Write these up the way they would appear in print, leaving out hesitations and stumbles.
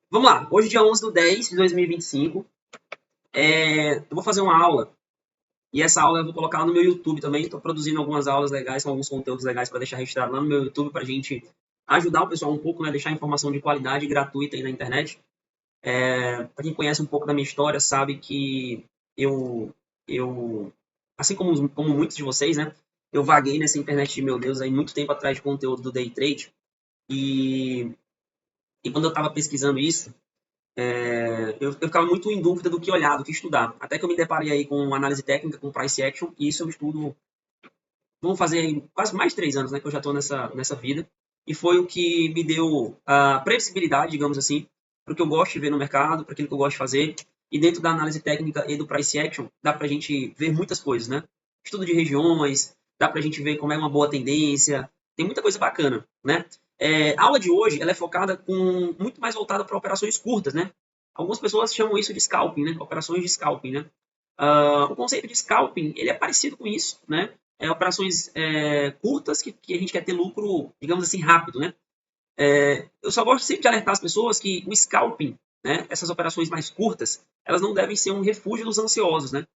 Vamos lá, hoje dia 11/10/2025, eu vou fazer uma aula, e essa aula eu vou colocar lá no meu YouTube também, estou produzindo algumas aulas legais, com alguns conteúdos legais para deixar registrado lá no meu YouTube, para a gente ajudar o pessoal um pouco, né, deixar informação de qualidade gratuita aí na internet. Para quem conhece um pouco da minha história, sabe que eu, eu assim como muitos de vocês, né, eu vaguei nessa internet de meu Deus aí muito tempo atrás de conteúdo do Day Trade, e, e quando eu estava pesquisando isso, eu ficava muito em dúvida do que olhar, do que estudar. Até que eu me deparei aí com análise técnica, com price action, e isso eu estudo, vamos fazer aí quase mais de 3 anos, né, que eu já estou nessa vida. E foi o que me deu a previsibilidade, digamos assim, para o que eu gosto de ver no mercado, para aquilo que eu gosto de fazer. E dentro da análise técnica e do price action, dá para a gente ver muitas coisas, né? Estudo de regiões, dá para a gente ver como é uma boa tendência, tem muita coisa bacana, né? A aula de hoje ela é focada muito mais voltada para operações curtas, né? Algumas pessoas chamam isso de scalping, né? Operações de scalping, né? O conceito de scalping ele é parecido com isso, né? Operações curtas que a gente quer ter lucro, digamos assim, rápido, né? Eu só gosto sempre de alertar as pessoas que o scalping, né? Essas operações mais curtas, elas não devem ser um refúgio dos ansiosos, né?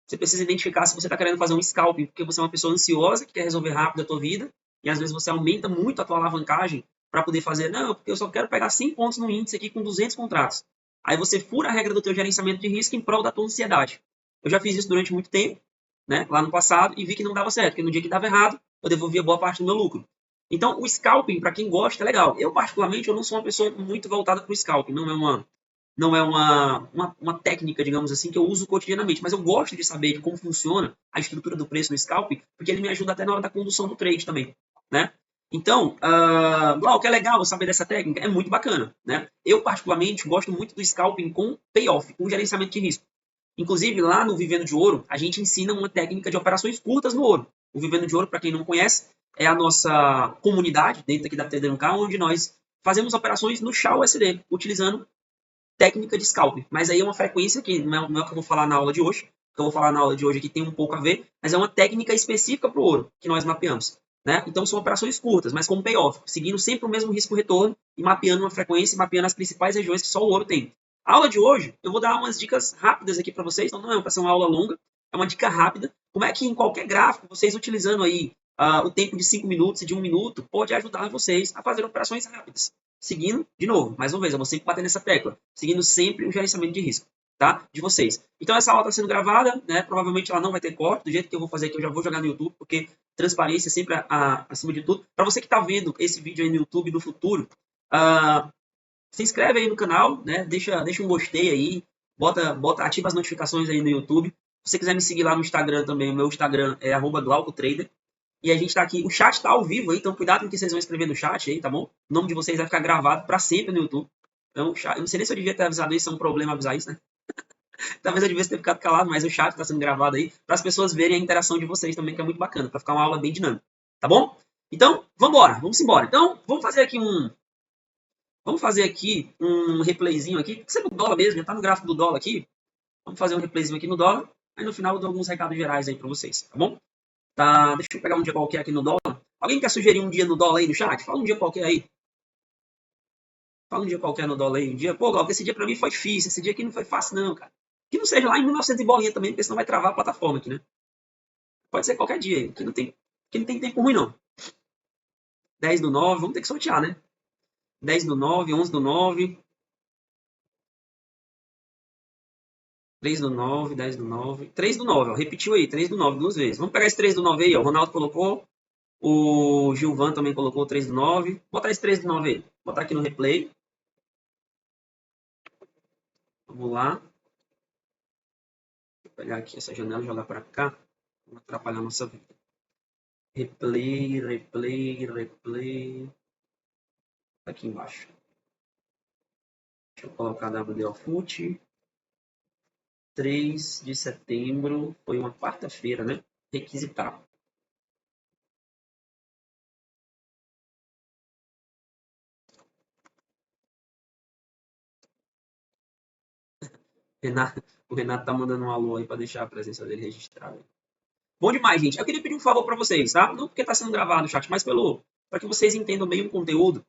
Você precisa identificar se você está querendo fazer um scalping porque você é uma pessoa ansiosa que quer resolver rápido a tua vida e às vezes você aumenta muito a tua alavancagem para poder fazer, não, porque eu só quero pegar 100 pontos no índice aqui com 200 contratos. Aí você fura a regra do teu gerenciamento de risco em prol da tua ansiedade. Eu já fiz isso durante muito tempo, né, lá no passado, e vi que não dava certo, porque no dia que dava errado, eu devolvia boa parte do meu lucro. Então, o scalping, para quem gosta, é legal. Eu, particularmente, eu não sou uma pessoa muito voltada para o scalping. Não é uma técnica, digamos assim, que eu uso cotidianamente, mas eu gosto de saber de como funciona a estrutura do preço no scalping, porque ele me ajuda até na hora da condução do trade também, né? Então, o que é legal saber dessa técnica é muito bacana, né? Eu, particularmente, gosto muito do scalping com payoff, com gerenciamento de risco. Inclusive, lá no Vivendo de Ouro, a gente ensina uma técnica de operações curtas no ouro. O Vivendo de Ouro, para quem não conhece, é a nossa comunidade dentro aqui da TD1K, onde nós fazemos operações no SHA-USD, utilizando técnica de scalping. Mas aí é uma frequência que não é o que eu vou falar na aula de hoje. O que eu vou falar na aula de hoje aqui tem um pouco a ver, mas é uma técnica específica para o ouro que nós mapeamos. Né? Então são operações curtas, mas com payoff, seguindo sempre o mesmo risco-retorno e mapeando uma frequência e mapeando as principais regiões que só o ouro tem. A aula de hoje, eu vou dar umas dicas rápidas aqui para vocês, então não é para ser uma aula longa, é uma dica rápida. Como é que em qualquer gráfico, vocês utilizando aí o tempo de 5 minutos e de 1 minuto, pode ajudar vocês a fazer operações rápidas. Seguindo, de novo, mais uma vez, eu vou sempre bater nessa tecla, seguindo sempre o gerenciamento de risco, tá? De vocês. Então, essa aula está sendo gravada, né? Provavelmente ela não vai ter corte, do jeito que eu vou fazer aqui, eu já vou jogar no YouTube, porque transparência é sempre acima de tudo. Para você que está vendo esse vídeo aí no YouTube no futuro, se inscreve aí no canal, né? Deixa um gostei aí, ativa as notificações aí no YouTube. Se você quiser me seguir lá no Instagram também, o meu Instagram é @glaucotrader. E a gente tá aqui, o chat tá ao vivo aí, então cuidado com o que vocês vão escrever no chat aí, tá bom? O nome de vocês vai ficar gravado para sempre no YouTube. Então, eu não sei nem se eu devia ter avisado isso, é um problema avisar isso, né? Talvez eu devesse ter ficado calado, mas o chat tá sendo gravado aí para as pessoas verem a interação de vocês também, que é muito bacana, para ficar uma aula bem dinâmica, tá bom? Então, vamos embora. Então, vamos fazer aqui um replayzinho aqui, que você no dólar mesmo, já tá no gráfico do dólar aqui. Vamos fazer um replayzinho aqui no dólar, aí no final eu dou alguns recados gerais aí para vocês, tá bom? Tá, deixa eu pegar um dia qualquer aqui no dólar. Alguém quer sugerir um dia no dólar aí no chat? Fala um dia qualquer aí. Fala um dia qualquer no dólar aí. Um dia, pô, Glauco, esse dia pra mim foi difícil. Esse dia aqui não foi fácil, não, cara. Que não seja lá em 1900 e bolinha também, porque senão vai travar a plataforma aqui, né? Pode ser qualquer dia aí, que não tem tempo ruim, não. 10/9, vamos ter que sortear, né? 10/9, 11/9, 3/9, 10/9, 3/9, ó, repetiu aí, 3/9 duas vezes. Vamos pegar esse 3/9 aí, ó. O Ronaldo colocou, o Gilvan também colocou 3/9. Botar esse 3/9 aí. Botar aqui no replay. Vamos lá. Vou pegar aqui essa janela e jogar para cá. Não atrapalhar a nossa vida. Replay, replay, replay. Aqui embaixo. Deixa eu colocar WDO Foot. 3 de setembro. Foi uma quarta-feira, né? Requisitar. O Renato tá mandando um alô aí para deixar a presença dele registrada. Bom demais, gente. Eu queria pedir um favor para vocês, tá? Não porque tá sendo gravado o chat, mas para que vocês entendam bem o conteúdo.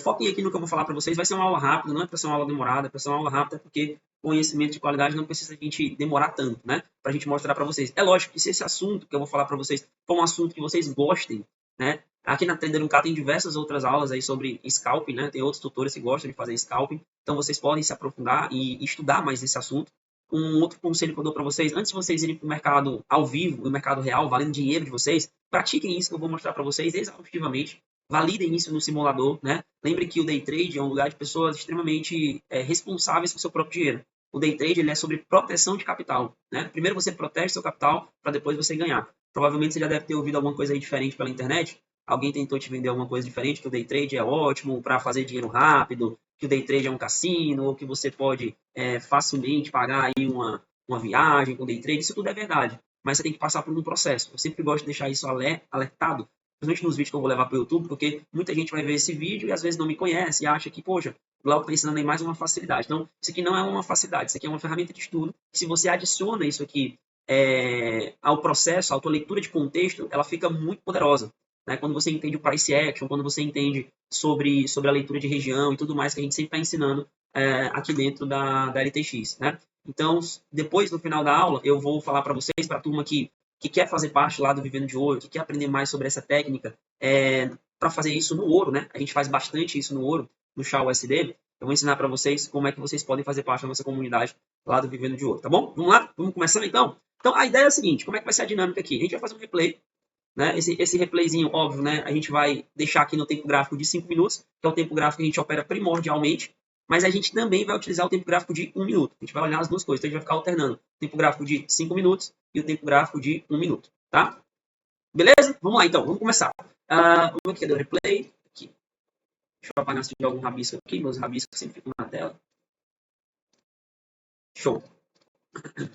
Foquem aqui no que eu vou falar para vocês. Vai ser uma aula rápida, não é para ser uma aula demorada, é para ser uma aula rápida, porque conhecimento de qualidade não precisa a gente demorar tanto, né? Para a gente mostrar para vocês. É lógico que se esse assunto que eu vou falar para vocês for um assunto que vocês gostem, né? Aqui na Tender 1K tem diversas outras aulas aí sobre scalping, né? Tem outros tutores que gostam de fazer scalping, então vocês podem se aprofundar e estudar mais esse assunto. Um outro conselho que eu dou para vocês, antes de vocês irem para o mercado ao vivo, o mercado real, valendo dinheiro de vocês, pratiquem isso que eu vou mostrar para vocês exaustivamente. Validem isso no simulador, né? Lembre que o day trade é um lugar de pessoas extremamente responsáveis por seu próprio dinheiro. O day trade ele é sobre proteção de capital, né? Primeiro você protege seu capital para depois você ganhar. Provavelmente você já deve ter ouvido alguma coisa aí diferente pela internet. Alguém tentou te vender alguma coisa diferente, que o day trade é ótimo para fazer dinheiro rápido, que o day trade é um cassino, ou que você pode facilmente pagar aí uma viagem com day trade. Isso tudo é verdade, mas você tem que passar por um processo. Eu sempre gosto de deixar isso alertado, principalmente nos vídeos que eu vou levar para o YouTube, porque muita gente vai ver esse vídeo e às vezes não me conhece e acha que, poxa, o Glauco está ensinando aí mais uma facilidade. Então, isso aqui não é uma facilidade, isso aqui é uma ferramenta de estudo. Se você adiciona isso aqui ao processo, à tua leitura de contexto, ela fica muito poderosa. Né? Quando você entende o price action, quando você entende sobre a leitura de região e tudo mais que a gente sempre está ensinando aqui dentro da LTX. Né? Então, depois, no final da aula, eu vou falar para vocês, para a turma que quer fazer parte lá do Vivendo de Ouro, que quer aprender mais sobre essa técnica, para fazer isso no ouro, né? A gente faz bastante isso no ouro, no Chá USD. Eu vou ensinar para vocês como é que vocês podem fazer parte da nossa comunidade lá do Vivendo de Ouro, tá bom? Vamos lá? Vamos começando então? Então, a ideia é a seguinte, como é que vai ser a dinâmica aqui? A gente vai fazer um replay, né? Esse replayzinho, óbvio, né? A gente vai deixar aqui no tempo gráfico de 5 minutos, que é o tempo gráfico que a gente opera primordialmente, mas a gente também vai utilizar o tempo gráfico de 1 minuto. A gente vai olhar as duas coisas, então a gente vai ficar alternando o tempo gráfico de 5 minutos e o tempo gráfico de 1 minuto, tá? Beleza? Vamos lá, então. Vamos começar. Vamos aqui, do replay. Aqui. Deixa eu apagar se tiver algum rabisco aqui. Meus rabiscos sempre ficam na tela. Show. Vamos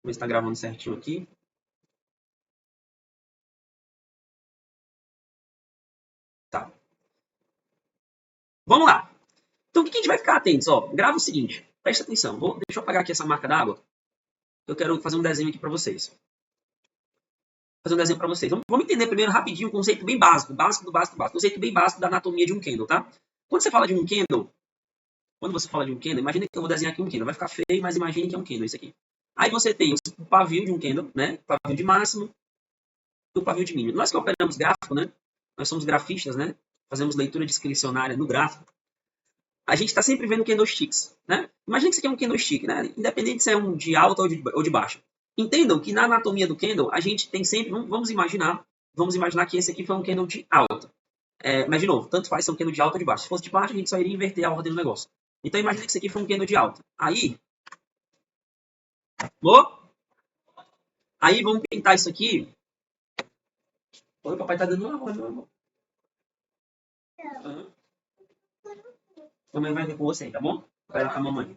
ver se está gravando certinho aqui. Tá. Vamos lá. Então, o que a gente vai ficar atento? Ó, grava o seguinte. Presta atenção. Deixa eu apagar aqui essa marca d'água. Eu quero fazer um desenho aqui para vocês. Fazer um desenho para vocês. Vamos entender primeiro rapidinho um conceito bem básico. Conceito bem básico da anatomia de um candle, tá? Quando você fala de um candle, imagina que eu vou desenhar aqui um candle. Vai ficar feio, mas imagine que é um candle isso aqui. Aí você tem o pavio de um candle, né? O pavio de máximo e o pavio de mínimo. Nós que operamos gráfico, né? Nós somos grafistas, né? Fazemos leitura discricionária no gráfico. A gente está sempre vendo candlesticks, né? Imagina que isso aqui é um candlestick, né? Independente se é um de alta ou de baixa. Entendam que na anatomia do candle, a gente tem sempre... Vamos imaginar que esse aqui foi um candle de alta. Mas, de novo, tanto faz ser um candle de alta ou de baixa. Se fosse de baixa, a gente só iria inverter a ordem do negócio. Então, imagina que isso aqui foi um candle de alta. Aí, vamos pintar isso aqui. O papai tá dando uma roda, meu amor. Mamãe vai ver com você, tá bom? Vai lá com a mamãe.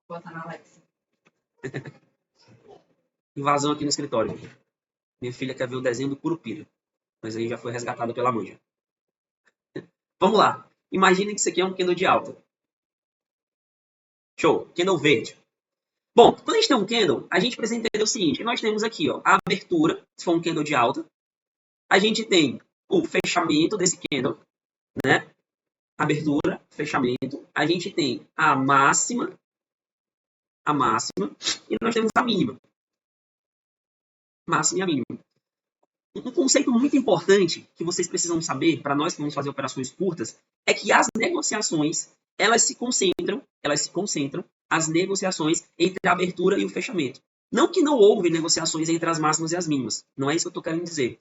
Bota na Alexa. Invasão aqui no escritório. Minha filha quer ver o desenho do Curupira. Mas aí já foi resgatado pela mãe. Vamos lá. Imagina que isso aqui é um candle de alta. Show. Candle verde. Bom, quando a gente tem um candle, a gente precisa entender o seguinte. Nós temos aqui ó, a abertura, se for um candle de alta. A gente tem o fechamento desse candle, né? Abertura, fechamento. A gente tem a máxima, e nós temos a mínima. Máxima e a mínima. Um conceito muito importante que vocês precisam saber, para nós que vamos fazer operações curtas, é que as negociações, elas se concentram, as negociações entre a abertura e o fechamento. Não que não houve negociações entre as máximas e as mínimas. Não é isso que eu estou querendo dizer.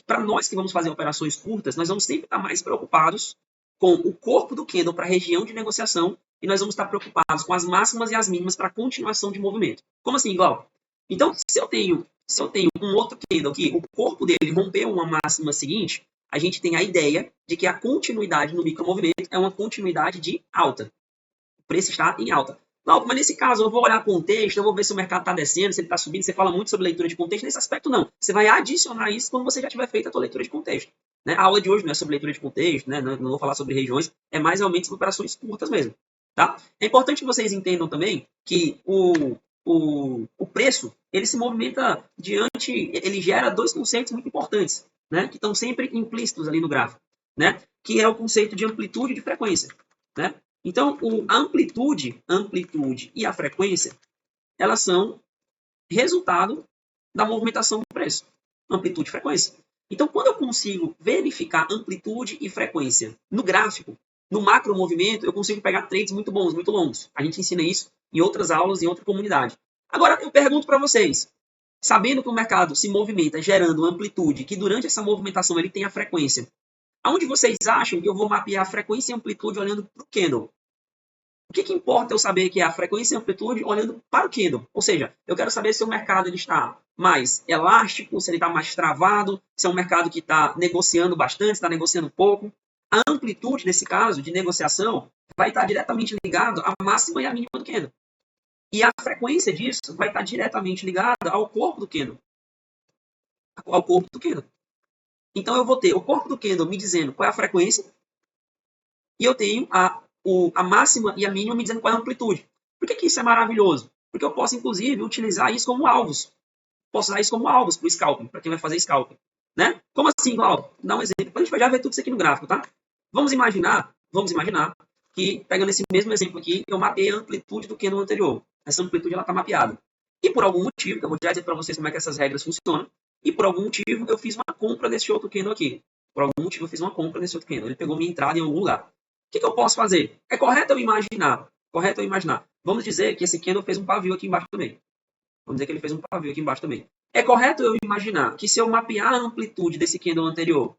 Para nós que vamos fazer operações curtas, nós vamos sempre estar mais preocupados com o corpo do candle para a região de negociação e nós vamos estar preocupados com as máximas e as mínimas para a continuação de movimento. Como assim, Glauco? Então, se eu tenho um outro candle aqui, o corpo dele rompeu uma máxima seguinte, a gente tem a ideia de que a continuidade no micromovimento é uma continuidade de alta. O preço está em alta. Não, mas nesse caso eu vou olhar contexto, eu vou ver se o mercado está descendo, se ele está subindo. Você fala muito sobre leitura de contexto. Nesse aspecto, não. Você vai adicionar isso quando você já tiver feito a sua leitura de contexto. Né? A aula de hoje não é sobre leitura de contexto, né? Não vou falar sobre regiões, é mais realmente sobre operações curtas mesmo. Tá? É importante que vocês entendam também que o preço, ele se movimenta ele gera dois conceitos muito importantes. né, que estão sempre implícitos ali no gráfico, né, que é o conceito de amplitude e de frequência, né? Então, a amplitude e a frequência, elas são resultado da movimentação do preço. Amplitude e frequência. Então, quando eu consigo verificar amplitude e frequência no gráfico, no macro movimento, eu consigo pegar trades muito bons, muito longos. A gente ensina isso em outras aulas, em outra comunidade. Agora, eu pergunto para vocês, sabendo que o mercado se movimenta gerando amplitude, que durante essa movimentação ele tem a frequência, aonde vocês acham que eu vou mapear a frequência e amplitude olhando para o candle? O que importa eu saber que é a frequência e a amplitude olhando para o candle? Ou seja, eu quero saber se o mercado ele está mais elástico, se ele está mais travado, se é um mercado que está negociando bastante, está negociando pouco. A amplitude, nesse caso, de negociação, vai estar diretamente ligado à máxima e à mínima do candle. E a frequência disso vai estar diretamente ligada ao corpo do candle. Ao corpo do candle. Então, eu vou ter o corpo do candle me dizendo qual é a frequência e eu tenho a máxima e a mínima me dizendo qual é a amplitude. Por que isso é maravilhoso? Porque eu posso, inclusive, utilizar isso como alvos. Posso usar isso como alvos para o scalping, para quem vai fazer scalping. Né? Como assim, Glauco? Vou dar um exemplo. A gente vai já ver tudo isso aqui no gráfico, tá? Vamos imaginar que, pegando esse mesmo exemplo aqui, eu mapeei a amplitude do candle anterior. Essa amplitude está mapeada. E por algum motivo, eu vou já dizer para vocês como é que essas regras funcionam, e por algum motivo eu fiz uma compra desse outro candle aqui. Por algum motivo eu fiz uma compra desse outro candle. Ele pegou minha entrada em algum lugar. O que eu posso fazer? É correto eu imaginar. Vamos dizer que esse candle fez um pavio aqui embaixo também. É correto eu imaginar que se eu mapear a amplitude desse candle anterior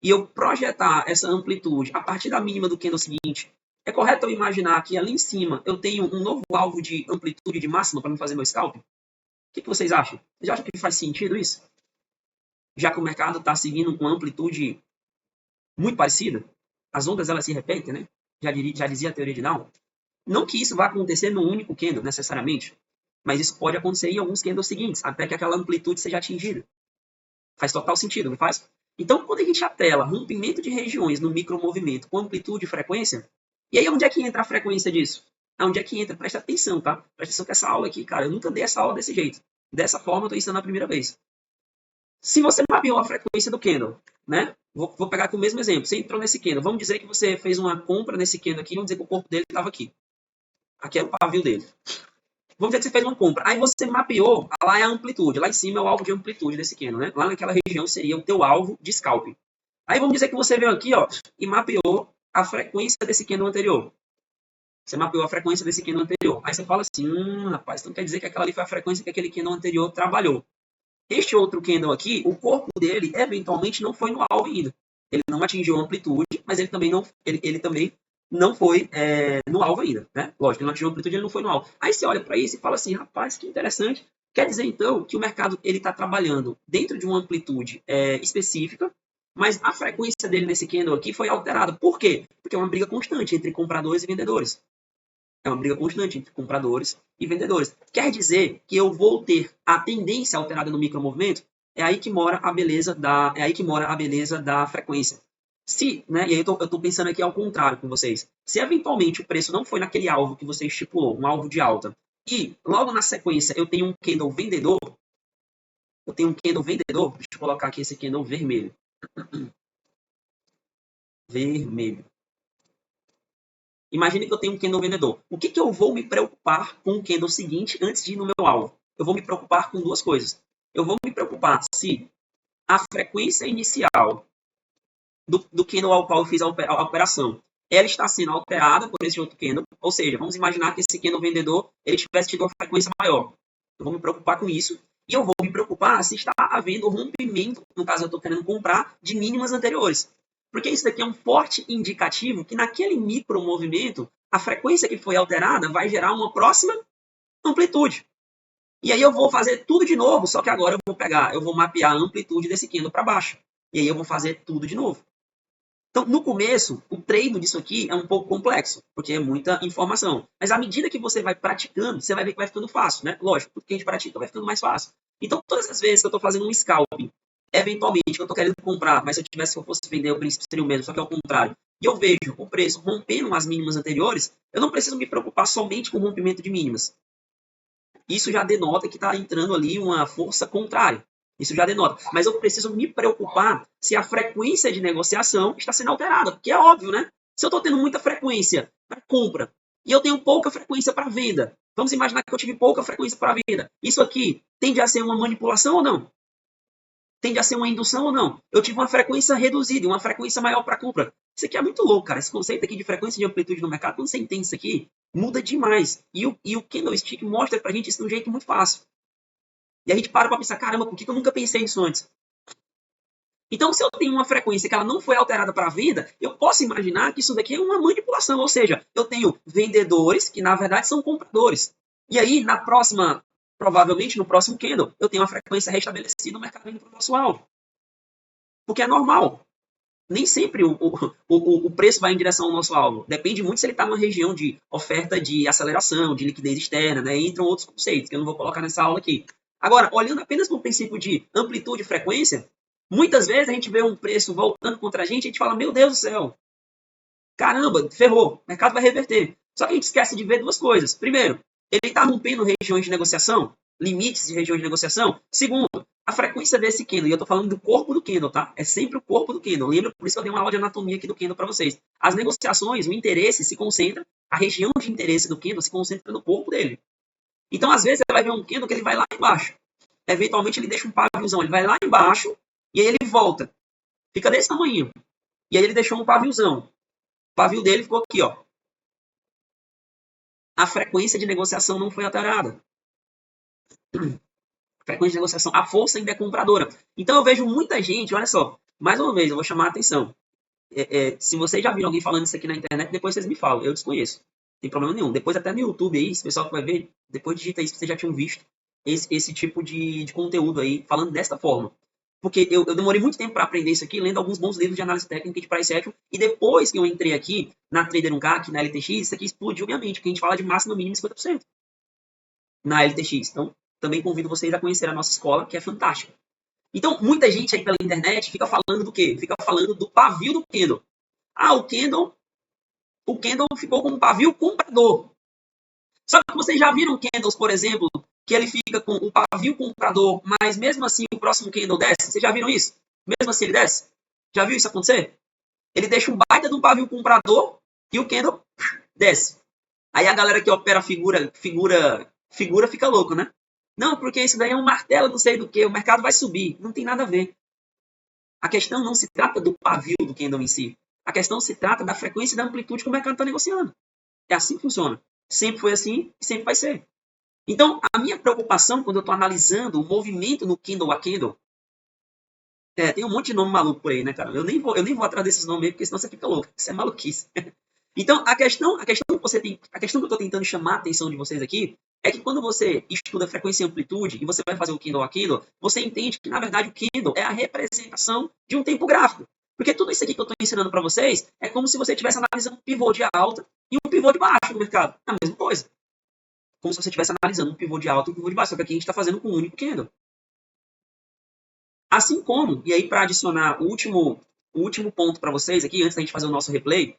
e eu projetar essa amplitude a partir da mínima do candle seguinte, é correto eu imaginar que ali em cima eu tenho um novo alvo de amplitude de máxima para me fazer meu scalp? O que vocês acham? Vocês acham que faz sentido isso? Já que o mercado está seguindo uma amplitude muito parecida, as ondas elas se repetem, né? Já dizia a teoria de Down. Não que isso vá acontecer no único candle, necessariamente, mas isso pode acontecer em alguns candles seguintes, até que aquela amplitude seja atingida. Faz total sentido, não faz? Então, quando a gente atrela rompimento de regiões no micromovimento com amplitude e frequência, e aí onde é que entra a frequência disso? Onde é que entra? Presta atenção, tá? Presta atenção que essa aula aqui, cara, eu nunca dei essa aula desse jeito. Dessa forma, eu estou ensinando a primeira vez. Se você mapeou a frequência do candle, né? Vou pegar aqui o mesmo exemplo. Você entrou nesse candle. Vamos dizer que você fez uma compra nesse candle aqui. Vamos dizer que o corpo dele estava aqui. Aqui é o pavio dele. Vamos dizer que você fez uma compra. Aí você mapeou, lá é a amplitude. Lá em cima é o alvo de amplitude desse candle, né? Lá naquela região seria o teu alvo de scalping. Aí vamos dizer que você veio aqui, ó, e mapeou a frequência desse candle anterior. Você mapeou a frequência desse candle anterior. Aí você fala assim, rapaz, então quer dizer que aquela ali foi a frequência que aquele candle anterior trabalhou. Este outro candle aqui, o corpo dele, eventualmente, não foi no alvo ainda. Ele não atingiu a amplitude, mas ele também não foi no alvo ainda, né? Lógico, ele não atingiu a amplitude, ele não foi no alvo. Aí você olha para isso e fala assim, rapaz, que interessante. Quer dizer, então, que o mercado está trabalhando dentro de uma amplitude específica, mas a frequência dele nesse candle aqui foi alterada. Por quê? Porque é uma briga constante entre compradores e vendedores. É uma briga constante entre compradores e vendedores. Quer dizer que eu vou ter a tendência alterada no micromovimento? É aí que mora a beleza da frequência. Se, né, e aí eu estou pensando aqui ao contrário com vocês. Se eventualmente o preço não foi naquele alvo que você estipulou, um alvo de alta, e logo na sequência eu tenho um candle vendedor, deixa eu colocar aqui esse candle vermelho. Imagine que eu tenho um candle vendedor. O que eu vou me preocupar com o candle seguinte antes de ir no meu alvo? Eu vou me preocupar com duas coisas. Eu vou me preocupar se a frequência inicial do candle ao qual eu fiz a operação, ela está sendo alterada por esse outro candle. Ou seja, vamos imaginar que esse candle vendedor ele tivesse tido uma frequência maior. Eu vou me preocupar com isso. E eu vou me preocupar se está havendo rompimento, no caso eu estou querendo comprar, de mínimas anteriores. Porque isso daqui é um forte indicativo que naquele micromovimento, a frequência que foi alterada vai gerar uma próxima amplitude. E aí eu vou fazer tudo de novo, só que agora eu vou mapear a amplitude desse candle para baixo. E aí eu vou fazer tudo de novo. Então, no começo, o treino disso aqui é um pouco complexo, porque é muita informação. Mas à medida que você vai praticando, você vai ver que vai ficando fácil, né? Lógico, tudo que a gente pratica vai ficando mais fácil. Então, todas as vezes que eu estou fazendo um scalping, eventualmente, eu estou querendo comprar, mas se eu fosse vender, o princípio seria o mesmo, só que é o contrário. E eu vejo o preço rompendo as mínimas anteriores, eu não preciso me preocupar somente com o rompimento de mínimas. Isso já denota que está entrando ali uma força contrária. Isso já denota. Mas eu preciso me preocupar se a frequência de negociação está sendo alterada, porque é óbvio, né? Se eu estou tendo muita frequência para compra e eu tenho pouca frequência para venda, vamos imaginar que eu tive pouca frequência para venda. Isso aqui tende a ser uma manipulação ou não? Tende a ser uma indução ou não? Eu tive uma frequência reduzida, uma frequência maior para compra. Isso aqui é muito louco, cara. Esse conceito aqui de frequência de amplitude no mercado, quando você entende isso aqui, muda demais. E o Candlestick mostra pra gente isso de um jeito muito fácil. E a gente para pra pensar, caramba, por que eu nunca pensei nisso antes? Então, se eu tenho uma frequência que ela não foi alterada para a venda, eu posso imaginar que isso daqui é uma manipulação. Ou seja, eu tenho vendedores que, na verdade, são compradores. E aí, provavelmente no próximo candle, eu tenho uma frequência restabelecida no mercado indo para o nosso alvo. Porque é normal. Nem sempre o preço vai em direção ao nosso alvo. Depende muito se ele está numa região de oferta de aceleração, de liquidez externa, né? Entram outros conceitos que eu não vou colocar nessa aula aqui. Agora, olhando apenas para o princípio de amplitude e frequência, muitas vezes a gente vê um preço voltando contra a gente fala, meu Deus do céu, caramba, ferrou, o mercado vai reverter. Só que a gente esquece de ver duas coisas. Primeiro, ele está rompendo regiões de negociação, limites de regiões de negociação. Segundo, a frequência desse candle, e eu estou falando do corpo do candle, tá? É sempre o corpo do candle. Lembra? Por isso que eu dei uma aula de anatomia aqui do candle para vocês. As negociações, o interesse se concentra, a região de interesse do candle se concentra no corpo dele. Então, às vezes, você vai ver um candle que ele vai lá embaixo. Eventualmente, ele deixa um paviozão, ele vai lá embaixo e aí ele volta. Fica desse tamanho. E aí ele deixou um paviozão. O pavio dele ficou aqui, ó. A frequência de negociação não foi alterada. Frequência de negociação, a força ainda é compradora. Então eu vejo muita gente, olha só, mais uma vez, eu vou chamar a atenção. Se vocês já viram alguém falando isso aqui na internet, depois vocês me falam, eu desconheço. Não tem problema nenhum. Depois até no YouTube aí, esse pessoal que vai ver, depois digita aí se vocês já tinham visto esse tipo de conteúdo aí, falando desta forma. Porque eu demorei muito tempo para aprender isso aqui, lendo alguns bons livros de análise técnica de price action, e depois que eu entrei aqui na Trader 1K, aqui na LTX, isso aqui explodiu minha mente, porque a gente fala de máxima mínima 50% na LTX. Então, também convido vocês a conhecer a nossa escola, que é fantástica. Então, muita gente aí pela internet fica falando do quê? Fica falando do pavio do candle. Ah, o candle ficou com um pavio comprador. Só que vocês já viram candles, por exemplo, que ele fica com o pavio comprador, mas mesmo assim o próximo candle desce? Vocês já viram isso? Mesmo assim ele desce? Já viu isso acontecer? Ele deixa um baita de um pavio comprador e o candle desce. Aí a galera que opera figura fica louco, né? Não, porque isso daí é um martelo, não sei do que, o mercado vai subir. Não tem nada a ver. A questão não se trata do pavio do candle em si. A questão se trata da frequência e da amplitude que o mercado está negociando. É assim que funciona. Sempre foi assim e sempre vai ser. Então, a minha preocupação quando eu estou analisando o movimento no candle a candle, tem um monte de nome maluco por aí, né, cara? Eu nem vou atrás desses nomes aí, porque senão você fica louco. Isso é maluquice. Então, a questão que eu estou tentando chamar a atenção de vocês aqui é que quando você estuda frequência e amplitude e você vai fazer o candle a candle, você entende que, na verdade, o candle é a representação de um tempo gráfico. Porque tudo isso aqui que eu estou ensinando para vocês é como se você estivesse analisando um pivô de alta e um pivô de baixo no mercado. É a mesma coisa. Como se você estivesse analisando um pivô de alta e um pivô de baixo. Só que aqui a gente está fazendo com um único candle. Assim como, e aí para adicionar o último ponto para vocês aqui, antes da gente fazer o nosso replay,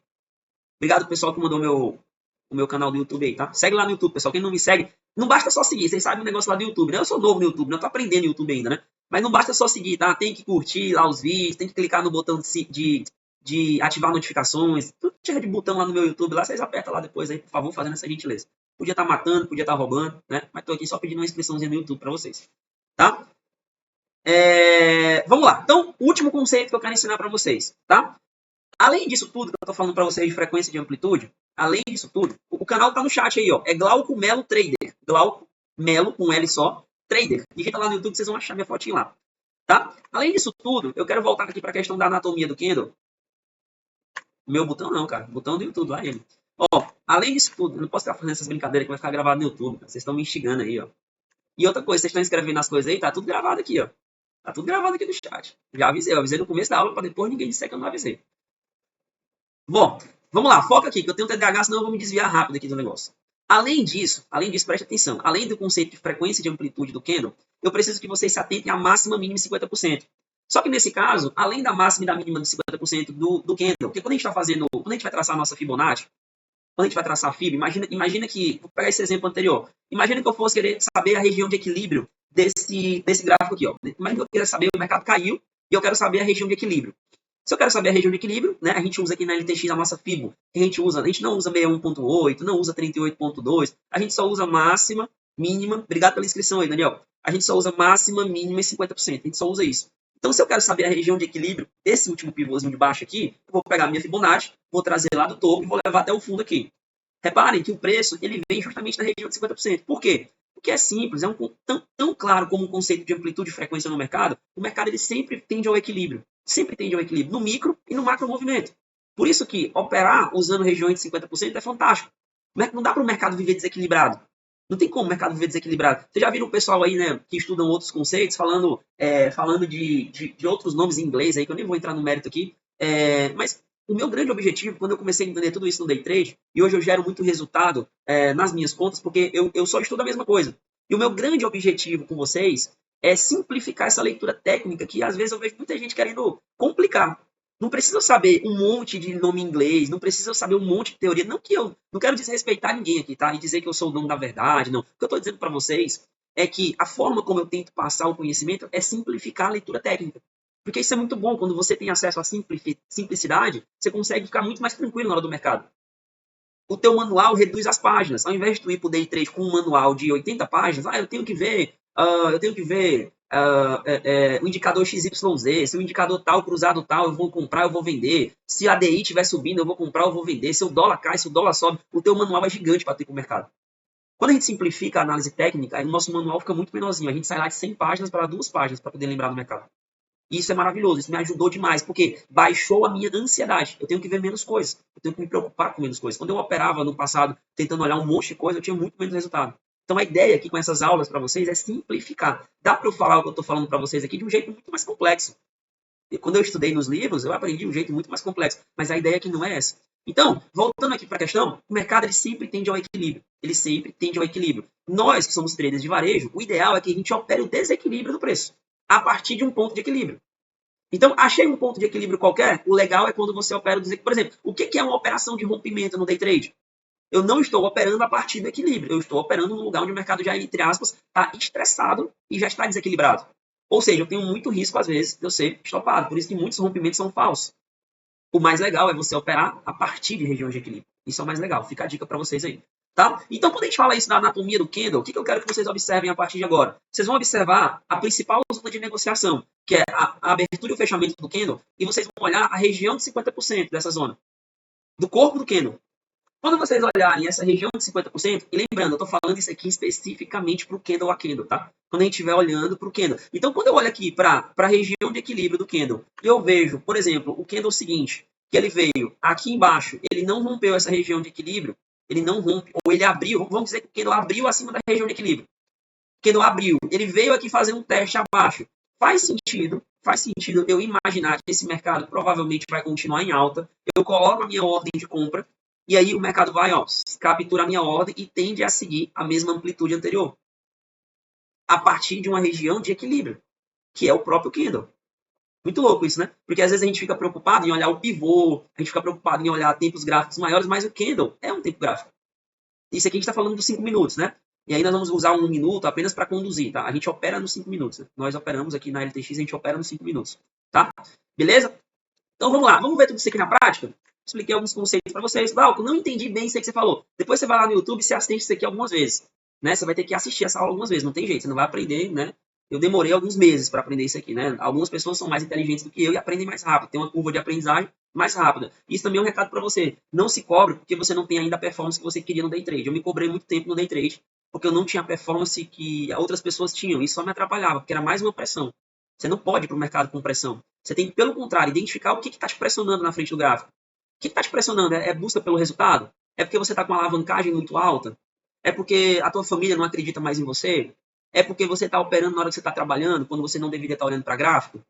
obrigado pessoal que mandou o meu canal do YouTube aí, tá? Segue lá no YouTube, pessoal. Quem não me segue, não basta só seguir. Vocês sabem o negócio lá do YouTube, né? Eu sou novo no YouTube, não tô aprendendo no YouTube ainda, né? Mas não basta só seguir, tá? Tem que curtir lá os vídeos, tem que clicar no botão de ativar notificações. Tudo cheio de botão lá no meu YouTube, lá vocês apertam lá depois aí, por favor, fazendo essa gentileza. Podia estar matando, podia estar roubando, né? Mas tô aqui só pedindo uma inscriçãozinha no YouTube para vocês, tá? Vamos lá. Então, o último conceito que eu quero ensinar para vocês, tá? Além disso tudo que eu estou falando para vocês de frequência e de amplitude, além disso tudo, o canal está no chat aí, ó. É Glauco Melo Trader. Glauco Melo, com L só, Trader. Digita lá no YouTube, vocês vão achar minha fotinha lá. Tá? Além disso tudo, eu quero voltar aqui para a questão da anatomia do candle. Meu botão não, cara. Botão do YouTube, lá ele. Ó, além disso tudo, eu não posso ficar fazendo essas brincadeiras que vai ficar gravado no YouTube. Cara. Vocês estão me instigando aí, ó. E outra coisa, vocês estão escrevendo as coisas aí, tá tudo gravado aqui, ó. Tá tudo gravado aqui no chat. Já avisei, eu avisei no começo da aula para depois ninguém disser que eu não avisei. Bom, vamos lá, foca aqui, que eu tenho TDAH, senão eu vou me desviar rápido aqui do negócio. Além disso, preste atenção, além do conceito de frequência e de amplitude do candle, eu preciso que vocês se atentem à máxima, mínima de 50%. Só que nesse caso, além da máxima e da mínima de 50% do candle, porque quando a gente está fazendo, quando a gente vai traçar a nossa Fibonacci, quando a gente vai traçar a Fib, imagina que, vou pegar esse exemplo anterior, imagina que eu fosse querer saber a região de equilíbrio desse gráfico aqui, ó. Mas eu quero saber, o mercado caiu e eu quero saber a região de equilíbrio. Se eu quero saber a região de equilíbrio, né, a gente usa aqui na LTX a nossa FIBO, que a gente não usa 61.8, não usa 38.2, a gente só usa máxima, mínima, obrigado pela inscrição aí, Daniel, a gente só usa máxima, mínima e 50%, a gente só usa isso. Então, se eu quero saber a região de equilíbrio desse último pivôzinho de baixo aqui, eu vou pegar a minha Fibonacci, vou trazer lá do topo e vou levar até o fundo aqui. Reparem que o preço ele vem justamente na região de 50%. Por quê? Porque é simples, é tão claro como um conceito de amplitude e frequência no mercado, o mercado ele sempre tende ao equilíbrio. Sempre tende ao equilíbrio, no micro e no macro movimento. Por isso que operar usando regiões de 50% é fantástico. Não dá para o mercado viver desequilibrado. Não tem como o mercado viver desequilibrado. Vocês já viram o pessoal aí, né, que estudam outros conceitos, falando de outros nomes em inglês aí, que eu nem vou entrar no mérito aqui. Mas o meu grande objetivo, quando eu comecei a entender tudo isso no day trade, e hoje eu gero muito resultado nas minhas contas, porque eu só estudo a mesma coisa. E o meu grande objetivo com vocês é simplificar essa leitura técnica, que às vezes eu vejo muita gente querendo complicar. Não precisa saber um monte de nome em inglês, não precisa saber um monte de teoria. Não que eu não quero desrespeitar ninguém aqui, tá? E dizer que eu sou o dono da verdade, não. O que eu estou dizendo para vocês é que a forma como eu tento passar o conhecimento é simplificar a leitura técnica. Porque isso é muito bom, quando você tem acesso à simplicidade, você consegue ficar muito mais tranquilo na hora do mercado. O teu manual reduz as páginas. Ao invés de tu ir para o day trade com um manual de 80 páginas, eu tenho que ver o indicador XYZ, se o indicador tal, cruzado tal, eu vou comprar, eu vou vender. Se a DI estiver subindo, eu vou comprar, eu vou vender. Se o dólar cai, se o dólar sobe, o teu manual é gigante para ter para o mercado. Quando a gente simplifica a análise técnica, o nosso manual fica muito menorzinho. A gente sai lá de 100 páginas para 2 páginas para poder lembrar do mercado. E isso é maravilhoso, isso me ajudou demais, porque baixou a minha ansiedade. Eu tenho que ver menos coisas, eu tenho que me preocupar com menos coisas. Quando eu operava no passado, tentando olhar um monte de coisa, eu tinha muito menos resultado. Então a ideia aqui com essas aulas para vocês é simplificar. Dá para eu falar o que eu estou falando para vocês aqui de um jeito muito mais complexo. E quando eu estudei nos livros, eu aprendi de um jeito muito mais complexo. Mas a ideia aqui não é essa. Então, voltando aqui para a questão, o mercado ele sempre tende ao equilíbrio. Ele sempre tende ao equilíbrio. Nós, que somos traders de varejo, o ideal é que a gente opere o desequilíbrio do preço, a partir de um ponto de equilíbrio. Então, achei um ponto de equilíbrio qualquer, o legal é quando você opera o desequilíbrio. Por exemplo, o que é uma operação de rompimento no day trade? Eu não estou operando a partir do equilíbrio, eu estou operando no lugar onde o mercado já, entre aspas, está estressado e já está desequilibrado. Ou seja, eu tenho muito risco, às vezes, de eu ser estopado. Por isso que muitos rompimentos são falsos. O mais legal é você operar a partir de regiões de equilíbrio. Isso é o mais legal. Fica a dica para vocês aí. Tá? Então, quando a gente fala isso da anatomia do candle, o que eu quero que vocês observem a partir de agora? Vocês vão observar a principal zona de negociação, que é a abertura e o fechamento do candle, e vocês vão olhar a região de 50% dessa zona, do corpo do candle. Quando vocês olharem essa região de 50%, e lembrando, eu estou falando isso aqui especificamente para o candle a candle, tá? Quando a gente estiver olhando para o candle. Então, quando eu olho aqui para a região de equilíbrio do candle, eu vejo, por exemplo, o candle seguinte, que ele veio aqui embaixo, ele não rompeu essa região de equilíbrio, ele não rompe, ou ele abriu, vamos dizer que o candle abriu acima da região de equilíbrio. O candle abriu, ele veio aqui fazer um teste abaixo. Faz sentido eu imaginar que esse mercado provavelmente vai continuar em alta, eu coloco a minha ordem de compra, e aí o mercado vai, captura a minha ordem e tende a seguir a mesma amplitude anterior. A partir de uma região de equilíbrio, que é o próprio candle. Muito louco isso, né? Porque às vezes a gente fica preocupado em olhar o pivô, a gente fica preocupado em olhar tempos gráficos maiores, mas o candle é um tempo gráfico. Isso aqui a gente está falando dos 5 minutos, né? E aí nós vamos usar 1 minuto apenas para conduzir, tá? A gente opera nos 5 minutos. Né? Nós operamos aqui na LTX, a gente opera nos 5 minutos, tá? Beleza? Então vamos lá, vamos ver tudo isso aqui na prática? Expliquei alguns conceitos para vocês. Glauco, não entendi bem isso aí que você falou. Depois você vai lá no YouTube e você assiste isso aqui algumas vezes. Né? Você vai ter que assistir essa aula algumas vezes, não tem jeito, você não vai aprender, né? Eu demorei alguns meses para aprender isso aqui, né? Algumas pessoas são mais inteligentes do que eu e aprendem mais rápido. Tem uma curva de aprendizagem mais rápida. Isso também é um recado para você. Não se cobre porque você não tem ainda a performance que você queria no day trade. Eu me cobrei muito tempo no day trade porque eu não tinha a performance que outras pessoas tinham. Isso só me atrapalhava, porque era mais uma pressão. Você não pode ir para o mercado com pressão. Você tem que, pelo contrário, identificar o que está te pressionando na frente do gráfico. O que está te pressionando? É busca pelo resultado? É porque você está com uma alavancagem muito alta? É porque a tua família não acredita mais em você? É porque você está operando na hora que você está trabalhando, quando você não deveria estar olhando para gráfico?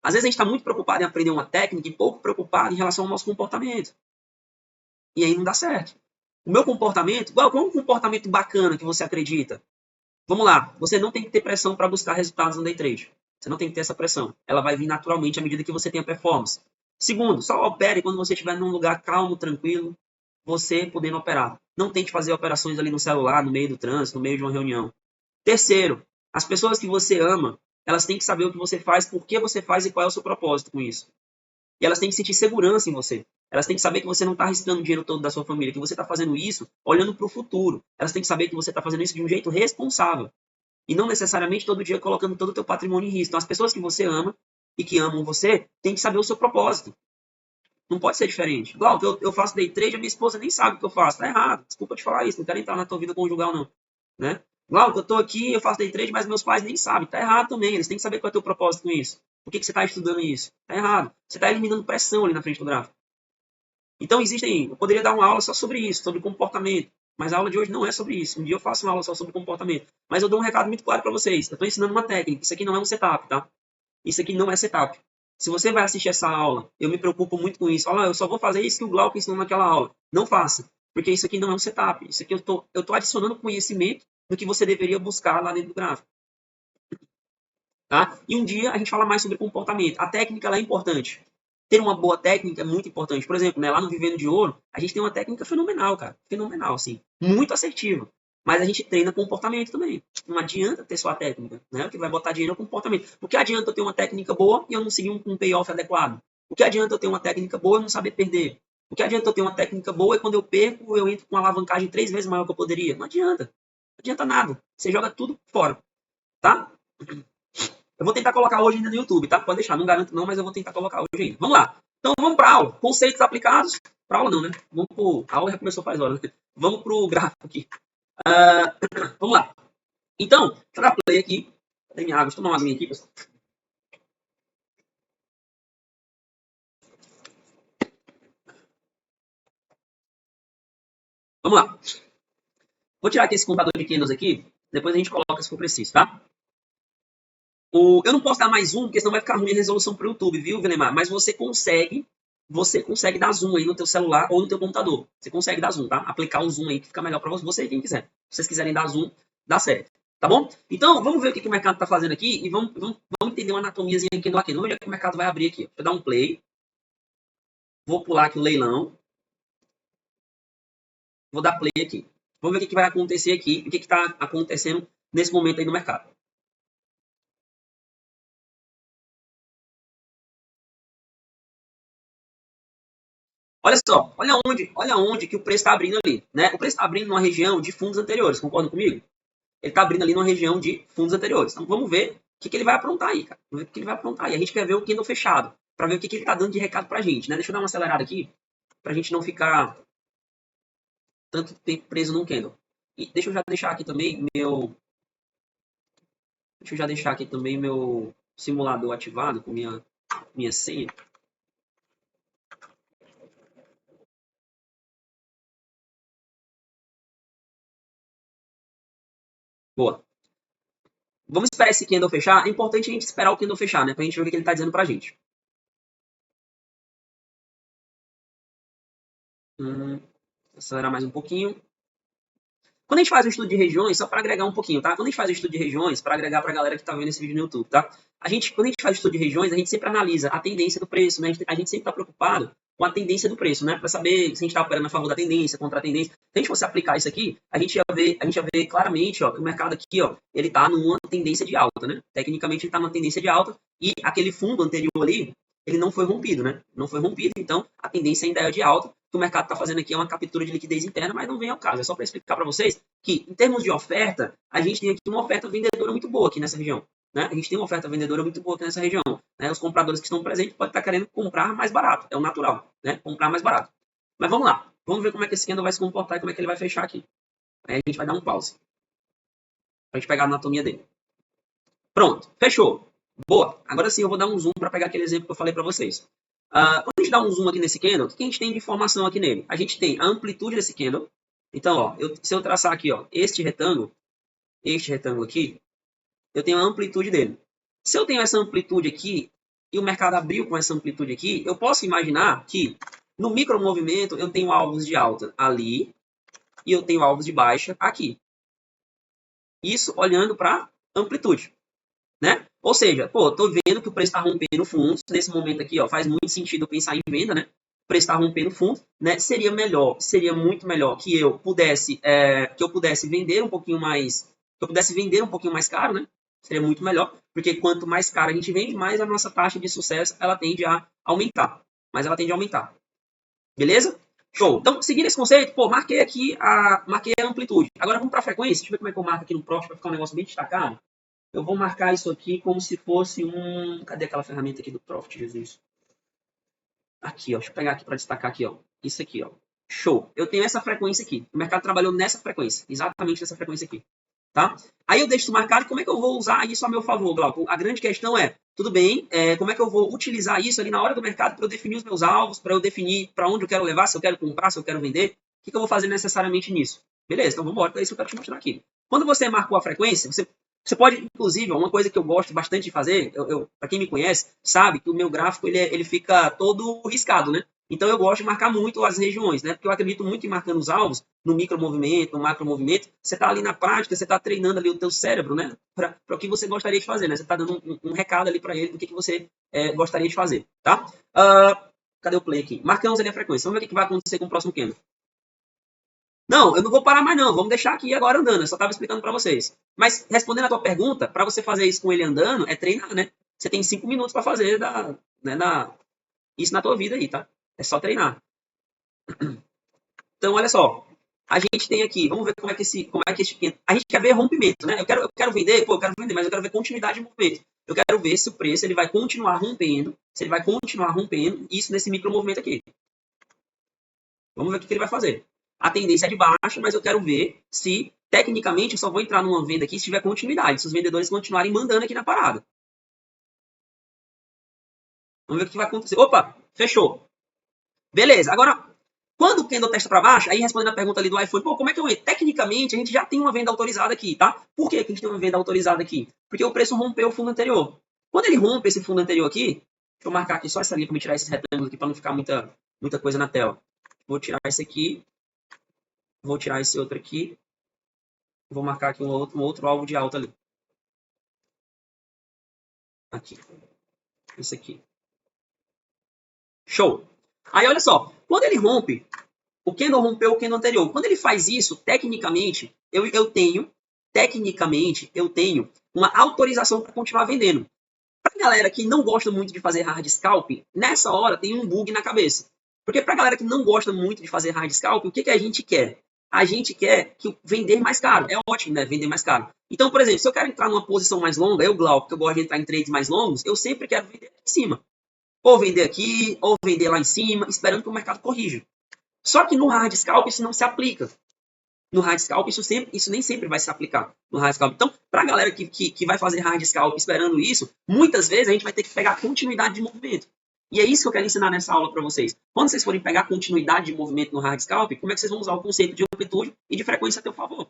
Às vezes a gente está muito preocupado em aprender uma técnica e pouco preocupado em relação ao nosso comportamento. E aí não dá certo. O meu comportamento, qual é um comportamento bacana que você acredita? Vamos lá, você não tem que ter pressão para buscar resultados no day trade. Você não tem que ter essa pressão. Ela vai vir naturalmente à medida que você tem a performance. Segundo, só opere quando você estiver num lugar calmo, tranquilo, você podendo operar. Não tente fazer operações ali no celular, no meio do trânsito, no meio de uma reunião. Terceiro, As pessoas que você ama, elas têm que saber o que você faz, por que você faz e qual é o seu propósito com isso. E elas têm que sentir segurança em você. Elas têm que saber que você não está arriscando o dinheiro todo da sua família, que você está fazendo isso olhando para o futuro. Elas têm que saber que você está fazendo isso de um jeito responsável. E não necessariamente todo dia colocando todo o teu patrimônio em risco. Então, as pessoas que você ama e que amam você, têm que saber o seu propósito. Não pode ser diferente. Glauco, eu faço day trade, a minha esposa nem sabe o que eu faço. Tá errado. Desculpa te falar isso, não quero entrar na tua vida conjugal, não. Né? Glauco, eu tô aqui, eu faço day trade, mas meus pais nem sabem. Tá errado também. Eles têm que saber qual é o teu propósito com isso. Por que você está estudando isso? Tá errado. Você está eliminando pressão ali na frente do gráfico. Então, eu poderia dar uma aula só sobre isso, sobre comportamento. Mas a aula de hoje não é sobre isso. Um dia eu faço uma aula só sobre comportamento. Mas eu dou um recado muito claro para vocês. Eu estou ensinando uma técnica. Isso aqui não é um setup, tá? Isso aqui não é setup. Se você vai assistir essa aula, eu me preocupo muito com isso. Olha, eu só vou fazer isso que o Glauco ensinou naquela aula. Não faça. Porque isso aqui não é um setup. Isso aqui eu tô adicionando conhecimento do que você deveria buscar lá dentro do gráfico. Tá? E um dia a gente fala mais sobre comportamento. A técnica ela é importante. Ter uma boa técnica é muito importante. Por exemplo, né, lá no Vivendo de Ouro, a gente tem uma técnica fenomenal, cara. Fenomenal, assim. Muito assertiva. Mas a gente treina comportamento também. Não adianta ter só a técnica. Né? O que vai botar dinheiro é o comportamento. O que adianta eu ter uma técnica boa e eu não seguir um payoff adequado? O que adianta eu ter uma técnica boa e eu não saber perder? O que adianta eu ter uma técnica boa e quando eu perco, eu entro com uma alavancagem 3 vezes maior que eu poderia? Não adianta. Não adianta nada. Você joga tudo fora. Tá? Eu vou tentar colocar hoje ainda no YouTube, tá? Pode deixar, não garanto não, mas eu vou tentar colocar hoje ainda. Vamos lá. Então vamos para a aula. Conceitos aplicados. Para aula não, né? A aula já começou faz horas. Né? Vamos para o gráfico aqui. Vamos lá. Então, deixa eu dar play aqui. Cadê minha água? Deixa eu tomar uma aguinha aqui, pessoal. Vamos lá. Vou tirar aqui esse contador de candles aqui. Depois a gente coloca se for preciso, tá? Eu não posso dar mais zoom, porque senão vai ficar ruim a resolução para o YouTube, viu, Velemar? Mas você consegue dar zoom aí no teu celular ou no teu computador. Você consegue dar zoom, tá? Aplicar o zoom aí que fica melhor para você e quem quiser. Se vocês quiserem dar zoom, dá certo. Tá bom? Então, vamos ver o que o mercado está fazendo aqui e vamos entender uma anatomiazinha aqui do aqui. Vamos ver o que o mercado vai abrir aqui. Deixa eu dar um play. Vou pular aqui o leilão. Vou dar play aqui. Vamos ver o que vai acontecer aqui, o que está acontecendo nesse momento aí no mercado. Olha só, olha onde que o preço está abrindo ali. Né? O preço está abrindo numa região de fundos anteriores, concordam comigo? Ele está abrindo ali numa região de fundos anteriores. Então vamos ver o que ele vai aprontar aí, cara. Vamos ver o que ele vai aprontar aí. A gente quer ver o candle fechado, para ver o que ele está dando de recado para a gente. Né? Deixa eu dar uma acelerada aqui, para a gente não ficar tanto tempo preso num candle. E deixa eu já deixar aqui também meu simulador ativado com minha senha. Boa. Vamos esperar esse candle fechar. É importante a gente esperar o candle fechar, né? Pra gente ver o que ele tá dizendo pra gente. Acelerar mais um pouquinho. Quando a gente faz um estudo de regiões, só para agregar um pouquinho, tá? Quando a gente faz um estudo de regiões, para agregar para a galera que está vendo esse vídeo no YouTube, tá? Quando a gente faz estudo de regiões, a gente sempre analisa a tendência do preço, né? A gente sempre está preocupado com a tendência do preço, né? Para saber se a gente está operando a favor da tendência, contra a tendência. Se a gente fosse aplicar isso aqui, a gente ia ver claramente, ó, que o mercado aqui, ó, ele está numa tendência de alta, né? Tecnicamente ele está numa tendência de alta e aquele fundo anterior ali, ele não foi rompido, né? Não foi rompido, então a tendência ainda é de alta. O que o mercado está fazendo aqui é uma captura de liquidez interna, mas não vem ao caso. É só para explicar para vocês que, em termos de oferta, a gente tem aqui uma oferta vendedora muito boa aqui nessa região. Né? A gente tem uma oferta vendedora muito boa aqui nessa região. Né? Os compradores que estão presentes podem estar querendo comprar mais barato. É o natural, né? Comprar mais barato. Mas vamos lá. Vamos ver como é que esse candle vai se comportar e como é que ele vai fechar aqui. Aí a gente vai dar um pause. Para a gente pegar a anatomia dele. Pronto. Fechou. Boa. Agora sim eu vou dar um zoom para pegar aquele exemplo que eu falei para vocês. Quando a gente dá um zoom aqui nesse candle, o que a gente tem de informação aqui nele? A gente tem a amplitude desse candle. Então, ó, se eu traçar aqui, ó, este retângulo aqui, eu tenho a amplitude dele. Se eu tenho essa amplitude aqui, e o mercado abriu com essa amplitude aqui, eu posso imaginar que no micromovimento eu tenho alvos de alta ali, e eu tenho alvos de baixa aqui. Isso olhando para amplitude. Né? Ou seja, pô, tô vendo que o preço está rompendo fundos. Nesse momento aqui, ó, faz muito sentido eu pensar em venda, né? O preço está rompendo fundos, né? Seria muito melhor que eu pudesse vender um pouquinho mais, caro, né? Seria muito melhor, porque quanto mais caro a gente vende, mais a nossa taxa de sucesso ela tende a aumentar. Mas ela tende a aumentar. Beleza? Show. Então, seguindo esse conceito, pô, marquei a amplitude. Agora vamos para a frequência. Deixa eu ver como é que eu marco aqui no Profit para ficar um negócio bem destacado. Eu vou marcar isso aqui como se fosse um... Cadê aquela ferramenta aqui do Profit, Jesus? Aqui, ó. Deixa eu pegar aqui para destacar aqui, ó. Isso aqui, ó. Show. Eu tenho essa frequência aqui. O mercado trabalhou nessa frequência. Exatamente nessa frequência aqui. Tá? Aí eu deixo isso marcado. Como é que eu vou usar isso a meu favor, Glauco? A grande questão é, tudo bem, como é que eu vou utilizar isso ali na hora do mercado para eu definir os meus alvos, para eu definir para onde eu quero levar, se eu quero comprar, se eu quero vender. O que eu vou fazer necessariamente nisso? Beleza, então vamos embora, é isso que eu quero te mostrar aqui. Quando você marcou a frequência, você pode, inclusive, uma coisa que eu gosto bastante de fazer, para quem me conhece, sabe que o meu gráfico ele fica todo riscado, né? Então eu gosto de marcar muito as regiões, né? Porque eu acredito muito em marcando os alvos no micromovimento, no macromovimento. Você está ali na prática, você está treinando ali o teu cérebro, né? Para o que você gostaria de fazer, né? Você está dando um recado ali para ele do que você gostaria de fazer, tá? Cadê o play aqui? Marcamos ali a frequência. Vamos ver o que vai acontecer com o próximo candle. Não, eu não vou parar mais não. Vamos deixar aqui agora andando. Eu só estava explicando para vocês. Mas respondendo a tua pergunta, para você fazer isso com ele andando, é treinar, né? Você tem 5 minutos para fazer isso na tua vida aí, tá? É só treinar. Então, olha só. A gente tem aqui, vamos ver como é que a gente quer ver rompimento, né? Eu quero vender, pô, eu quero vender, mas eu quero ver continuidade de movimento. Eu quero ver se o preço ele vai continuar rompendo, isso nesse micromovimento aqui. Vamos ver o que ele vai fazer. A tendência é de baixa, mas eu quero ver se, tecnicamente, eu só vou entrar numa venda aqui se tiver continuidade, se os vendedores continuarem mandando aqui na parada. Vamos ver o que vai acontecer. Opa, fechou. Beleza, agora, quando o candle testa para baixo, aí respondendo a pergunta ali do iPhone, pô, como é que eu entro? Tecnicamente, a gente já tem uma venda autorizada aqui, tá? Por que a gente tem uma venda autorizada aqui? Porque o preço rompeu o fundo anterior. Quando ele rompe esse fundo anterior aqui, deixa eu marcar aqui só essa linha para me tirar esses retângulos aqui, para não ficar muita coisa na tela. Vou tirar esse aqui, vou tirar esse outro aqui, vou marcar aqui um outro alvo de alta ali. Aqui. Esse aqui. Show. Aí, olha só. Quando ele rompe, o candle rompeu o candle anterior. Quando ele faz isso, tecnicamente, eu tenho uma autorização para continuar vendendo. Para a galera que não gosta muito de fazer hard scalp, nessa hora tem um bug na cabeça. Porque para a galera que não gosta muito de fazer hard scalp, o que a gente quer? A gente quer que vender mais caro. É ótimo, né? Vender mais caro. Então, por exemplo, se eu quero entrar numa posição mais longa, eu, Glauco, que eu gosto de entrar em trades mais longos, eu sempre quero vender aqui em cima. Ou vender aqui, ou vender lá em cima, esperando que o mercado corrija. Só que no hard scalp isso não se aplica. No hard scalp isso nem sempre vai se aplicar no hard scalp. Então, para a galera que vai fazer hard scalp esperando isso, muitas vezes a gente vai ter que pegar continuidade de movimento. E é isso que eu quero ensinar nessa aula para vocês. Quando vocês forem pegar continuidade de movimento no hard scalp, como é que vocês vão usar o conceito de amplitude e de frequência a teu favor?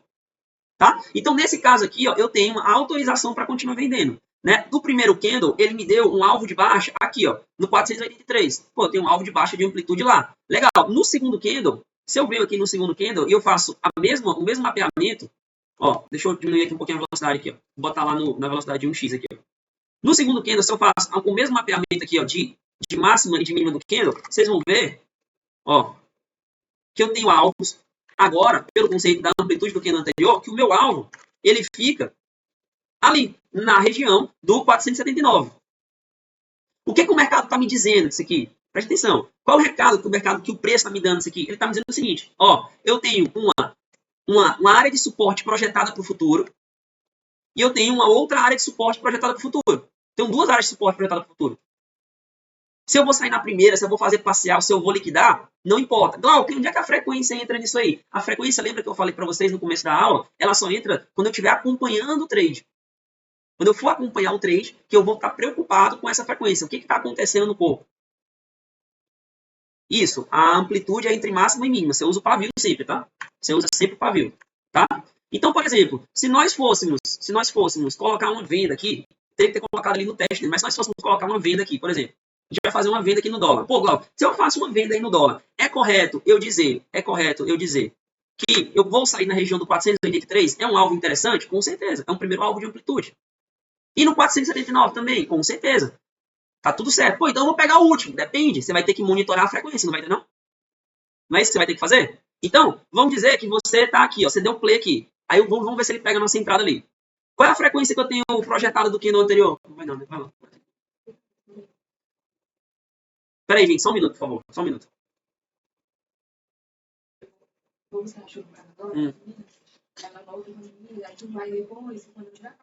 Tá? Então, nesse caso aqui, ó, eu tenho uma autorização para continuar vendendo. Né? No primeiro candle, ele me deu um alvo de baixa aqui, ó, no 483. Pô, tem um alvo de baixa de amplitude lá. Legal. No segundo candle, se eu venho aqui no segundo candle e eu faço o mesmo mapeamento, ó, deixa eu diminuir aqui um pouquinho a velocidade aqui, ó, vou botar lá na velocidade de 1x aqui, ó. No segundo candle, se eu faço o mesmo mapeamento aqui, ó, de máxima e de mínima do candle, vocês vão ver, ó, que eu tenho alvos agora, pelo conceito da amplitude do candle anterior, que o meu alvo, ele fica ali, na região do 479. O que o mercado está me dizendo disso aqui? Presta atenção. Qual é o recado que o preço está me dando disso aqui? Ele está me dizendo o seguinte, ó, eu tenho uma área de suporte projetada para o futuro e eu tenho uma outra área de suporte projetada para o futuro. Tenho duas áreas de suporte projetadas para o futuro. Se eu vou sair na primeira, se eu vou fazer parcial, se eu vou liquidar, não importa. Glauco, onde é que a frequência entra nisso aí? A frequência, lembra que eu falei para vocês no começo da aula? Ela só entra quando eu estiver acompanhando o trade. Quando eu for acompanhar o trade, que eu vou estar preocupado com essa frequência. O que está acontecendo no corpo? Isso, a amplitude é entre máxima e mínima. Você usa o pavio sempre, tá? Você usa sempre o pavio, tá? Então, por exemplo, se nós fôssemos colocar uma venda aqui, teria que ter colocado ali no teste, mas se nós fôssemos colocar uma venda aqui, por exemplo, a gente vai fazer uma venda aqui no dólar. Pô, Glauco, se eu faço uma venda aí no dólar, é correto eu dizer que eu vou sair na região do 483? É um alvo interessante? Com certeza. É um primeiro alvo de amplitude. E no 479 também? Com certeza. Tá tudo certo. Pô, então eu vou pegar o último. Depende. Você vai ter que monitorar a frequência, não vai ter, não? Não é isso que você vai ter que fazer? Então, vamos dizer que você tá aqui, ó. Você deu play aqui. Aí vamos ver se ele pega a nossa entrada ali. Qual é a frequência que eu tenho projetada do candle anterior? Não vai não, né? Vai lá. Peraí, gente, só um minuto, por favor. Só um minuto. Ela volta comigo, aí tu vai depois, quando eu tiver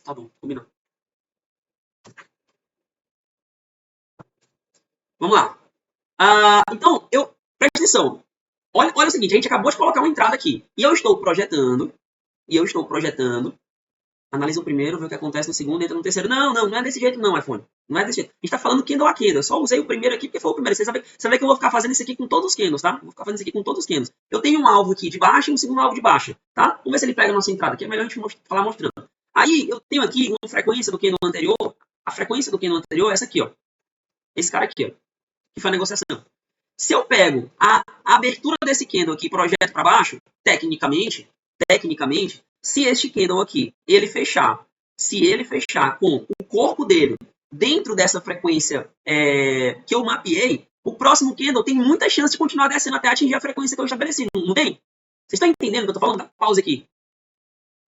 tá bom, combinado. Vamos lá. Então, presta atenção. Olha o seguinte, a gente acabou de colocar uma entrada aqui. E eu estou projetando. Analisa o primeiro, vê o que acontece no segundo, entra no terceiro. Não é desse jeito não, iPhone. Não é desse jeito. A gente está falando candle a candle. Eu só usei o primeiro aqui porque foi o primeiro. Você vê que eu vou ficar fazendo isso aqui com todos os candles, tá? Vou ficar fazendo isso aqui com todos os candles. Eu tenho um alvo aqui de baixa e um segundo alvo de baixa, tá? Vamos ver se ele pega a nossa entrada aqui. É melhor a gente falar mostrando. Aí, eu tenho aqui uma frequência do candle anterior. A frequência do candle anterior é essa aqui, ó. Esse cara aqui, ó. Que foi a negociação. Se eu pego a abertura desse candle aqui e projeto para baixo, tecnicamente, se este candle aqui, se ele fechar com o corpo dele dentro dessa frequência que eu mapeei, o próximo candle tem muita chance de continuar descendo até atingir a frequência que eu estabeleci, não tem? Vocês estão entendendo o que eu estou falando? Dá pausa aqui.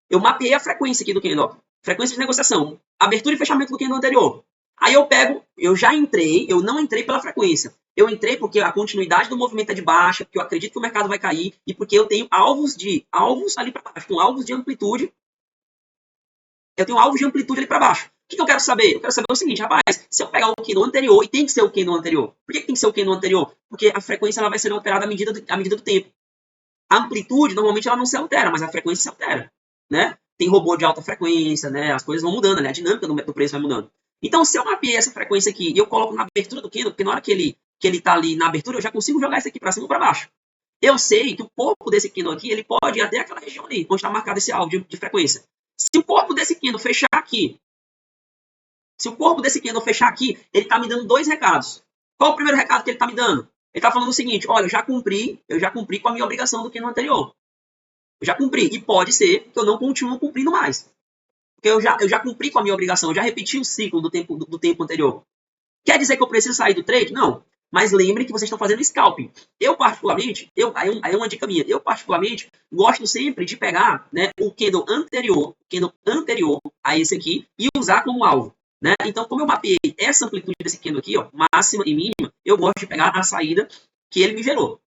Eu mapeei a frequência aqui do candle, frequência de negociação, abertura e fechamento do candle anterior. Aí eu pego, eu não entrei pela frequência. Eu entrei porque a continuidade do movimento é de baixa, porque eu acredito que o mercado vai cair e porque eu tenho alvos ali para baixo, com alvos de amplitude. Eu tenho alvos de amplitude ali para baixo. O que eu quero saber? Eu quero saber o seguinte, rapaz, se eu pegar o candle anterior, e tem que ser o candle anterior. Por que tem que ser o candle anterior? Porque a frequência ela vai ser alterada à medida do tempo. A amplitude, normalmente, ela não se altera, mas a frequência se altera, né? Tem robô de alta frequência, né? As coisas vão mudando, né? A dinâmica do preço vai mudando. Então, se eu mapeei essa frequência aqui e eu coloco na abertura do candle, porque na hora que ele tá ali na abertura, eu já consigo jogar isso aqui para cima ou para baixo. Eu sei que o corpo desse candle aqui, ele pode ir até aquela região ali, onde está marcado esse alvo de frequência. Se o corpo desse candle fechar aqui, ele está me dando 2 recados. Qual o primeiro recado que ele está me dando? Ele está falando o seguinte, olha, eu já cumpri com a minha obrigação do candle anterior. Eu já cumpri. E pode ser que eu não continue cumprindo mais. Porque eu já cumpri com a minha obrigação, eu já repeti o ciclo do tempo anterior. Quer dizer que eu preciso sair do trade? Não. Mas lembre que vocês estão fazendo scalping. Eu particularmente, aí é uma dica minha, eu particularmente gosto sempre de pegar, né, o candle anterior a esse aqui e usar como alvo. Né? Então, como eu mapeei essa amplitude desse candle aqui, ó, máxima e mínima, eu gosto de pegar a saída que ele me gerou.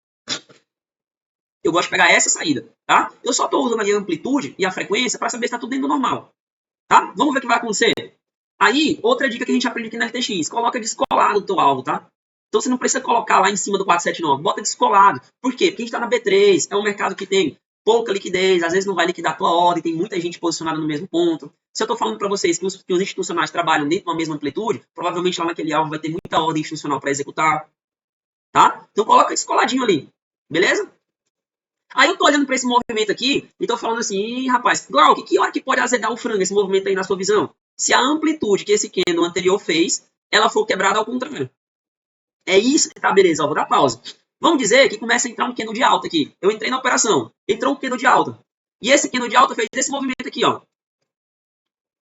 Eu gosto de pegar essa saída. Tá? Eu só estou usando ali a amplitude e a frequência para saber se está tudo dentro do normal. Tá? Vamos ver o que vai acontecer. Aí, outra dica que a gente aprende aqui na LTX, coloca descolado o teu alvo, tá? Então você não precisa colocar lá em cima do 479, bota descolado. Por quê? Porque a gente está na B3, é um mercado que tem pouca liquidez, às vezes não vai liquidar a tua ordem, tem muita gente posicionada no mesmo ponto. Se eu estou falando para vocês que os institucionais trabalham dentro de uma mesma amplitude, provavelmente lá naquele alvo vai ter muita ordem institucional para executar. Tá? Então coloca descoladinho ali, beleza? Aí eu tô olhando para esse movimento aqui e tô falando assim, rapaz, Glauco, que hora que pode azedar o frango esse movimento aí na sua visão? Se a amplitude que esse candle anterior fez, ela for quebrada ao contrário. É isso que tá, beleza, ó, vou dar pausa. Vamos dizer que começa a entrar um candle de alta aqui. Eu entrei na operação, entrou um candle de alta. E esse candle de alta fez esse movimento aqui, ó. O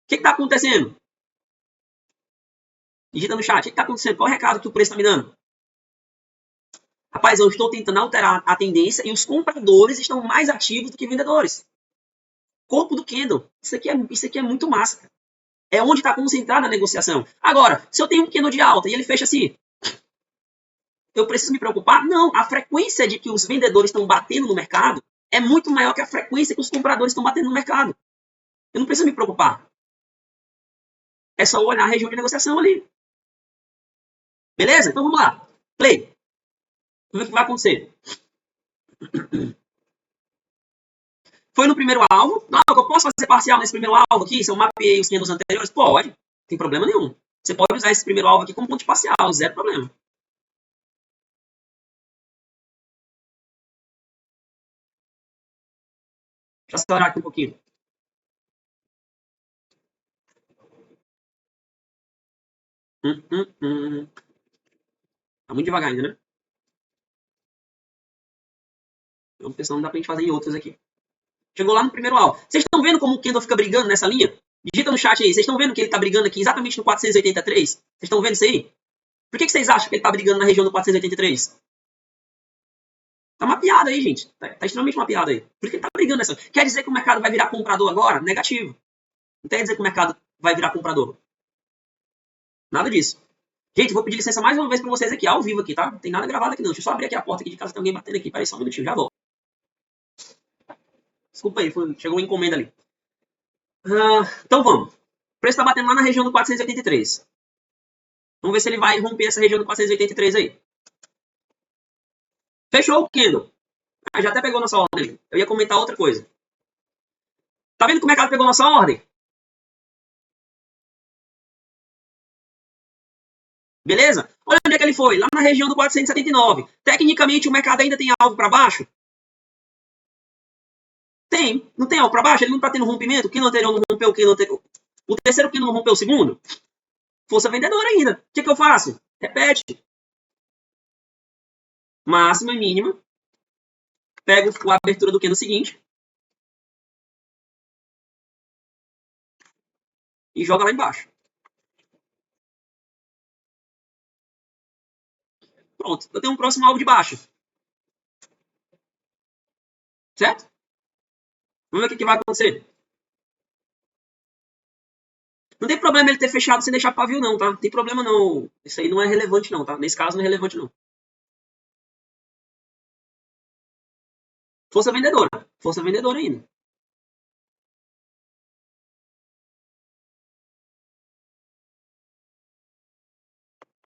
que tá acontecendo? Digita no chat, o que tá acontecendo? Qual é o recado que o preço tá me dando? Rapaz, eu estou tentando alterar a tendência e os compradores estão mais ativos do que vendedores. Corpo do candle. Isso aqui é muito massa. É onde está concentrada a negociação. Agora, se eu tenho um candle de alta e ele fecha assim, eu preciso me preocupar? Não. A frequência de que os vendedores estão batendo no mercado é muito maior que a frequência que os compradores estão batendo no mercado. Eu não preciso me preocupar. É só olhar a região de negociação ali. Beleza? Então vamos lá. Play. Vamos ver o que vai acontecer. Foi no primeiro alvo. Não, eu posso fazer parcial nesse primeiro alvo aqui? Se eu mapeei os candles anteriores? Pode. Não tem problema nenhum. Você pode usar esse primeiro alvo aqui como ponto de parcial. Zero problema. Deixa eu acelerar aqui um pouquinho. Tá muito devagar ainda, né? Vamos pensar, não dá pra gente fazer em outras aqui. Chegou lá no primeiro alvo. Vocês estão vendo como o candle fica brigando nessa linha? Digita no chat aí. Vocês estão vendo que ele tá brigando aqui exatamente no 483? Vocês estão vendo isso aí? Por que vocês acham que ele tá brigando na região do 483? Tá mapeado aí, gente. Tá extremamente mapeado aí. Por que ele tá brigando nessa? Quer dizer que o mercado vai virar comprador agora? Negativo. Não quer dizer que o mercado vai virar comprador. Nada disso. Gente, vou pedir licença mais uma vez pra vocês aqui, ao vivo aqui, tá? Não tem nada gravado aqui não. Deixa eu só abrir aqui a porta aqui de casa, tem alguém batendo aqui. Peraí só um minutinho, já volto. Desculpa aí, chegou uma encomenda ali. Então vamos. O preço tá batendo lá na região do 483. Vamos ver se ele vai romper essa região do 483 aí. Fechou o candle. Já até pegou nossa ordem. Eu ia comentar outra coisa. Tá vendo que o mercado pegou nossa ordem? Beleza? Olha onde é que ele foi. Lá na região do 479. Tecnicamente, o mercado ainda tem alvo para baixo? Tem. Não tem alvo para baixo? Ele não está tendo rompimento? O candle anterior não rompeu o candle anterior. O terceiro candle não rompeu o segundo? Força vendedora ainda. O que eu faço? Repete. Máxima e mínima. Pego a abertura do candle seguinte. E joga lá embaixo. Pronto. Eu tenho um próximo alvo de baixo. Certo? Vamos ver o que vai acontecer. Não tem problema ele ter fechado sem deixar pavio, não, tá? Não tem problema, não. Isso aí não é relevante, não, tá? Nesse caso, não é relevante, não. Força vendedora. Força vendedora ainda.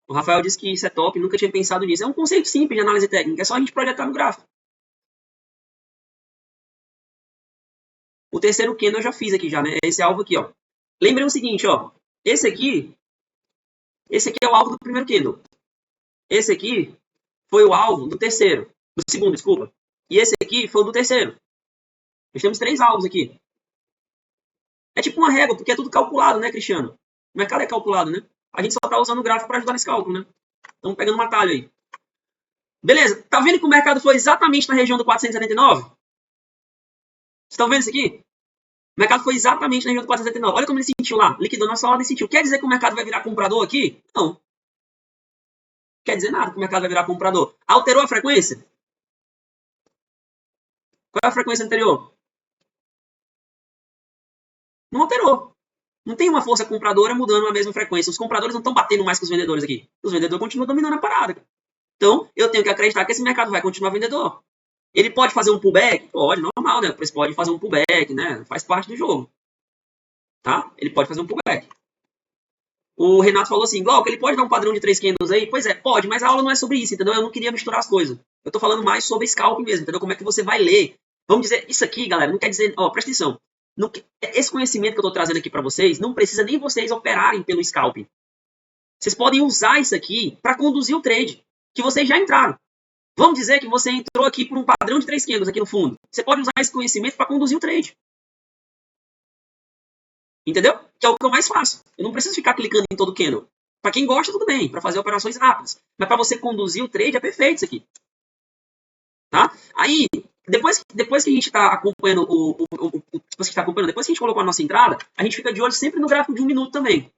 O Rafael disse que isso é top, nunca tinha pensado nisso. É um conceito simples de análise técnica, é só a gente projetar no gráfico. O terceiro candle eu já fiz aqui já, né? Esse alvo aqui, ó. Lembrem o seguinte, ó. Esse aqui é o alvo do primeiro candle. Esse aqui foi o alvo do terceiro. Do segundo, desculpa. E esse aqui foi o do terceiro. Nós temos 3 alvos aqui. É tipo uma régua, porque é tudo calculado, né, Cristiano? O mercado é calculado, né? A gente só tá usando o gráfico para ajudar nesse cálculo, né? Estamos pegando um atalho aí. Beleza, tá vendo que o mercado foi exatamente na região do 479? Vocês estão vendo isso aqui? O mercado foi exatamente na região do 479. Olha como ele sentiu lá. Liquidou nossa ordem e sentiu. Quer dizer que o mercado vai virar comprador aqui? Não. Quer dizer nada que o mercado vai virar comprador. Alterou a frequência? Qual é a frequência anterior? Não alterou. Não tem uma força compradora mudando a mesma frequência. Os compradores não estão batendo mais que os vendedores aqui. Os vendedores continuam dominando a parada. Então, eu tenho que acreditar que esse mercado vai continuar vendedor. Ele pode fazer um pullback? Pode, normal, né? O preço pode fazer um pullback, né? Faz parte do jogo. Tá? Ele pode fazer um pullback. O Renato falou assim, Glauco, ele pode dar um padrão de 3 candles aí? Pois é, pode, mas a aula não é sobre isso, entendeu? Eu não queria misturar as coisas. Eu tô falando mais sobre scalp mesmo, entendeu? Como é que você vai ler. Vamos dizer, isso aqui, galera, não quer dizer... Ó, presta atenção. Não, esse conhecimento que eu tô trazendo aqui para vocês, não precisa nem vocês operarem pelo scalp. Vocês podem usar isso aqui para conduzir o trade, que vocês já entraram. Vamos dizer que você entrou aqui por um padrão de 3 candles aqui no fundo. Você pode usar esse conhecimento para conduzir o trade. Entendeu? Que é o que eu mais faço. Eu não preciso ficar clicando em todo candle. Para quem gosta, tudo bem, para fazer operações rápidas. Mas para você conduzir o trade é perfeito isso aqui. Tá? Aí, depois que a gente está acompanhando depois que a gente colocou a nossa entrada, a gente fica de olho sempre no gráfico de 1 minuto também.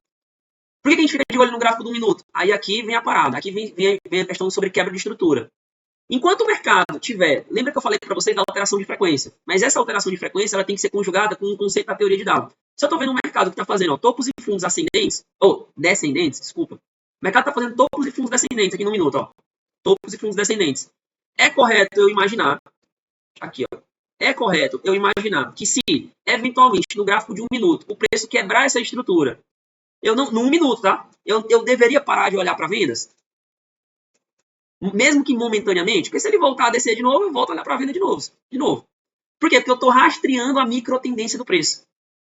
Por que a gente fica de olho no gráfico de 1 minuto? Aí aqui vem a parada, aqui vem a questão sobre quebra de estrutura. Enquanto o mercado tiver, lembra que eu falei para vocês da alteração de frequência, mas essa alteração de frequência ela tem que ser conjugada com um conceito da teoria de Dow. Se eu estou vendo um mercado que está fazendo topos e fundos ascendentes, ou descendentes, desculpa, o mercado está fazendo topos e fundos descendentes aqui no minuto, ó. Topos e fundos descendentes. É correto eu imaginar, aqui, ó, é correto eu imaginar que se, eventualmente, no gráfico de 1 minuto, o preço quebrar essa estrutura, eu não, no 1 minuto, tá? Eu deveria parar de olhar para vendas? Mesmo que momentaneamente, porque se ele voltar a descer de novo, eu volto a olhar para a venda de novo. Por quê? Porque eu estou rastreando a micro tendência do preço.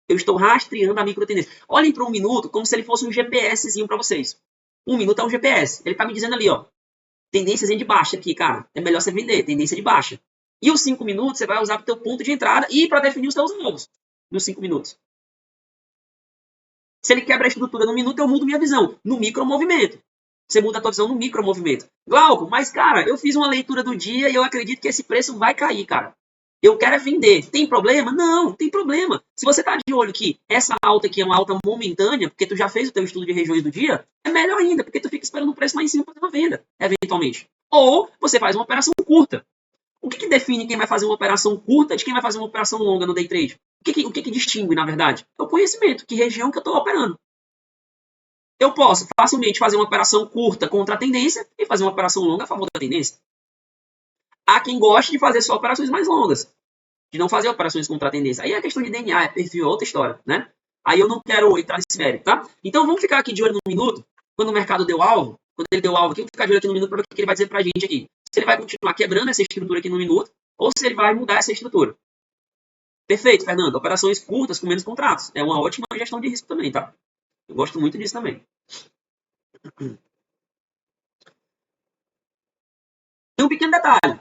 Eu estou rastreando a micro tendência. Olhem para 1 minuto como se ele fosse um GPSzinho para vocês. 1 minuto é um GPS. Ele está me dizendo ali, ó, tendência de baixa aqui, cara. É melhor você vender, tendência de baixa. E os 5 minutos você vai usar para o teu ponto de entrada e para definir os seus alvos nos 5 minutos. Se ele quebra a estrutura no minuto, eu mudo minha visão no micromovimento. Você muda a tua visão no micromovimento. Glauco, mas cara, eu fiz uma leitura do dia e eu acredito que esse preço vai cair, cara. Eu quero é vender. Tem problema? Não tem problema. Se você tá de olho que essa alta aqui é uma alta momentânea, porque tu já fez o teu estudo de regiões do dia, é melhor ainda, porque tu fica esperando o preço lá em cima para fazer uma venda, eventualmente. Ou você faz uma operação curta. O que define quem vai fazer uma operação curta de quem vai fazer uma operação longa no day trade? O que distingue, na verdade? É o conhecimento, que região que eu estou operando. Eu posso facilmente fazer uma operação curta contra a tendência e fazer uma operação longa a favor da tendência. Há quem goste de fazer só operações mais longas, de não fazer operações contra a tendência. Aí é questão de DNA, é perfil, é outra história, né? Aí eu não quero entrar nesse mérito, tá? Então vamos ficar aqui de olho no minuto, quando o mercado deu alvo, quando ele deu alvo aqui, vamos ficar de olho aqui no minuto para ver o que ele vai dizer pra gente aqui. Se ele vai continuar quebrando essa estrutura aqui no minuto, ou se ele vai mudar essa estrutura. Perfeito, Fernando. Operações curtas com menos contratos. É uma ótima gestão de risco também, tá? Eu gosto muito disso também. Tem um pequeno detalhe.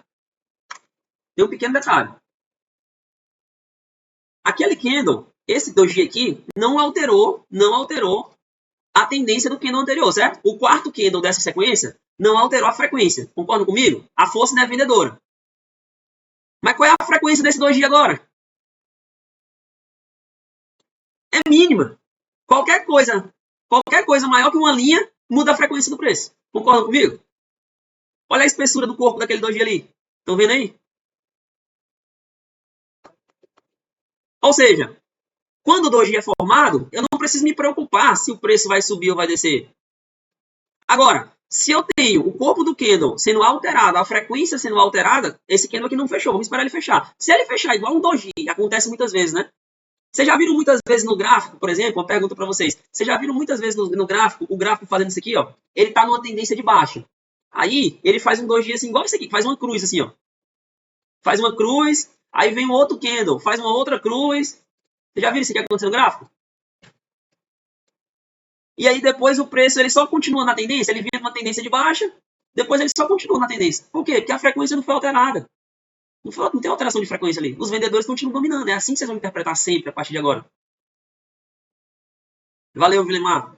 Aquele candle, esse doji aqui, não alterou a tendência do candle anterior, certo? O quarto candle dessa sequência não alterou a frequência. Concordam comigo? A força não é vendedora. Mas qual é a frequência desse doji agora? É mínima. Qualquer coisa maior que uma linha muda a frequência do preço. Concordam comigo? Olha a espessura do corpo daquele doji ali. Estão vendo aí? Ou seja, quando o doji é formado, eu não preciso me preocupar se o preço vai subir ou vai descer. Agora, se eu tenho o corpo do candle sendo alterado, a frequência sendo alterada, esse candle aqui não fechou, vamos esperar ele fechar. Se ele fechar igual um doji, acontece muitas vezes, né? Vocês já viram muitas vezes no gráfico, por exemplo, uma pergunta para vocês. Vocês já viram muitas vezes no gráfico, o gráfico fazendo isso aqui, ó? Ele tá numa tendência de baixa. Aí, ele faz um doji assim, igual esse aqui, faz uma cruz assim, ó. Faz uma cruz, aí vem um outro candle, faz uma outra cruz. Vocês já viram isso aqui acontecer no gráfico? E aí depois o preço ele só continua na tendência, ele vinha uma tendência de baixa, depois ele só continua na tendência. Por quê? Porque a frequência não foi alterada. Não tem alteração de frequência ali. Os vendedores continuam dominando. É assim que vocês vão interpretar sempre a partir de agora. Valeu, Vilemar.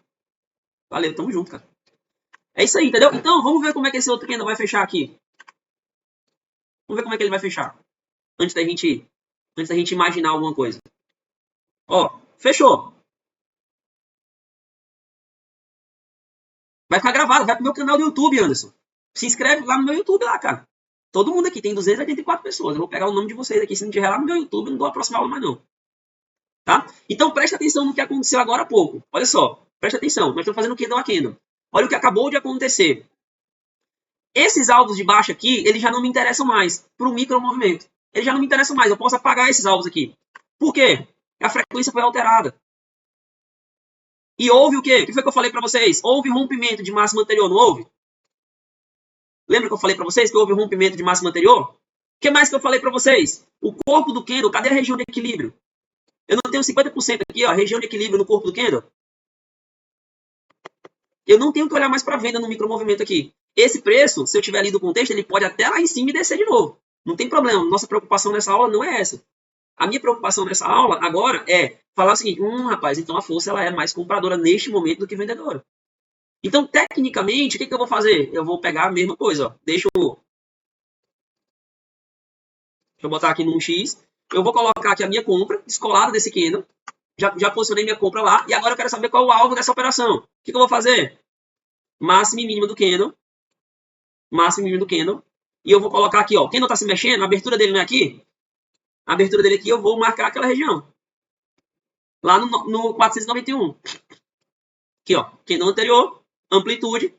Valeu, tamo junto, cara. É isso aí, entendeu? Então, vamos ver como é que esse outro candle vai fechar aqui. Vamos ver como é que ele vai fechar. Antes da gente imaginar alguma coisa. Ó, fechou. Vai ficar gravado, vai pro meu canal do YouTube, Anderson. Se inscreve lá no meu YouTube lá, cara. Todo mundo aqui tem 284 pessoas. Eu vou pegar o nome de vocês aqui. Se não tiver lá no meu YouTube, eu não dou a próxima aula mais não. Tá? Então presta atenção no que aconteceu agora há pouco. Olha só, presta atenção. Nós estamos fazendo candle a candle. Olha o que acabou de acontecer. Esses alvos de baixo aqui, eles já não me interessam mais para o micromovimento. Eles já não me interessam mais. Eu posso apagar esses alvos aqui. Por quê? A frequência foi alterada. E houve o quê? O que foi que eu falei para vocês? Houve rompimento de máxima anterior, não houve? Lembra que eu falei para vocês que houve rompimento de máxima anterior? O que mais que eu falei para vocês? O corpo do candle, cadê a região de equilíbrio? Eu não tenho 50% aqui, ó, região de equilíbrio no corpo do candle. Eu não tenho que olhar mais para a venda no micromovimento aqui. Esse preço, se eu tiver lido o contexto, ele pode até lá em cima e descer de novo. Não tem problema. Nossa preocupação nessa aula não é essa. A minha preocupação nessa aula agora é falar o seguinte, rapaz, então a força ela é mais compradora neste momento do que vendedora. Então, tecnicamente, o que eu vou fazer? Eu vou pegar a mesma coisa, ó. Deixa eu botar aqui num X. Eu vou colocar aqui a minha compra, descolada desse candle. Já posicionei minha compra lá. E agora eu quero saber qual é o alvo dessa operação. O que eu vou fazer? Máxima e mínima do candle. Máxima e mínima do candle. E eu vou colocar aqui, ó. O candle está se mexendo, a abertura dele não é aqui? A abertura dele aqui, eu vou marcar aquela região. Lá no 491. Aqui, ó. Candle anterior, amplitude.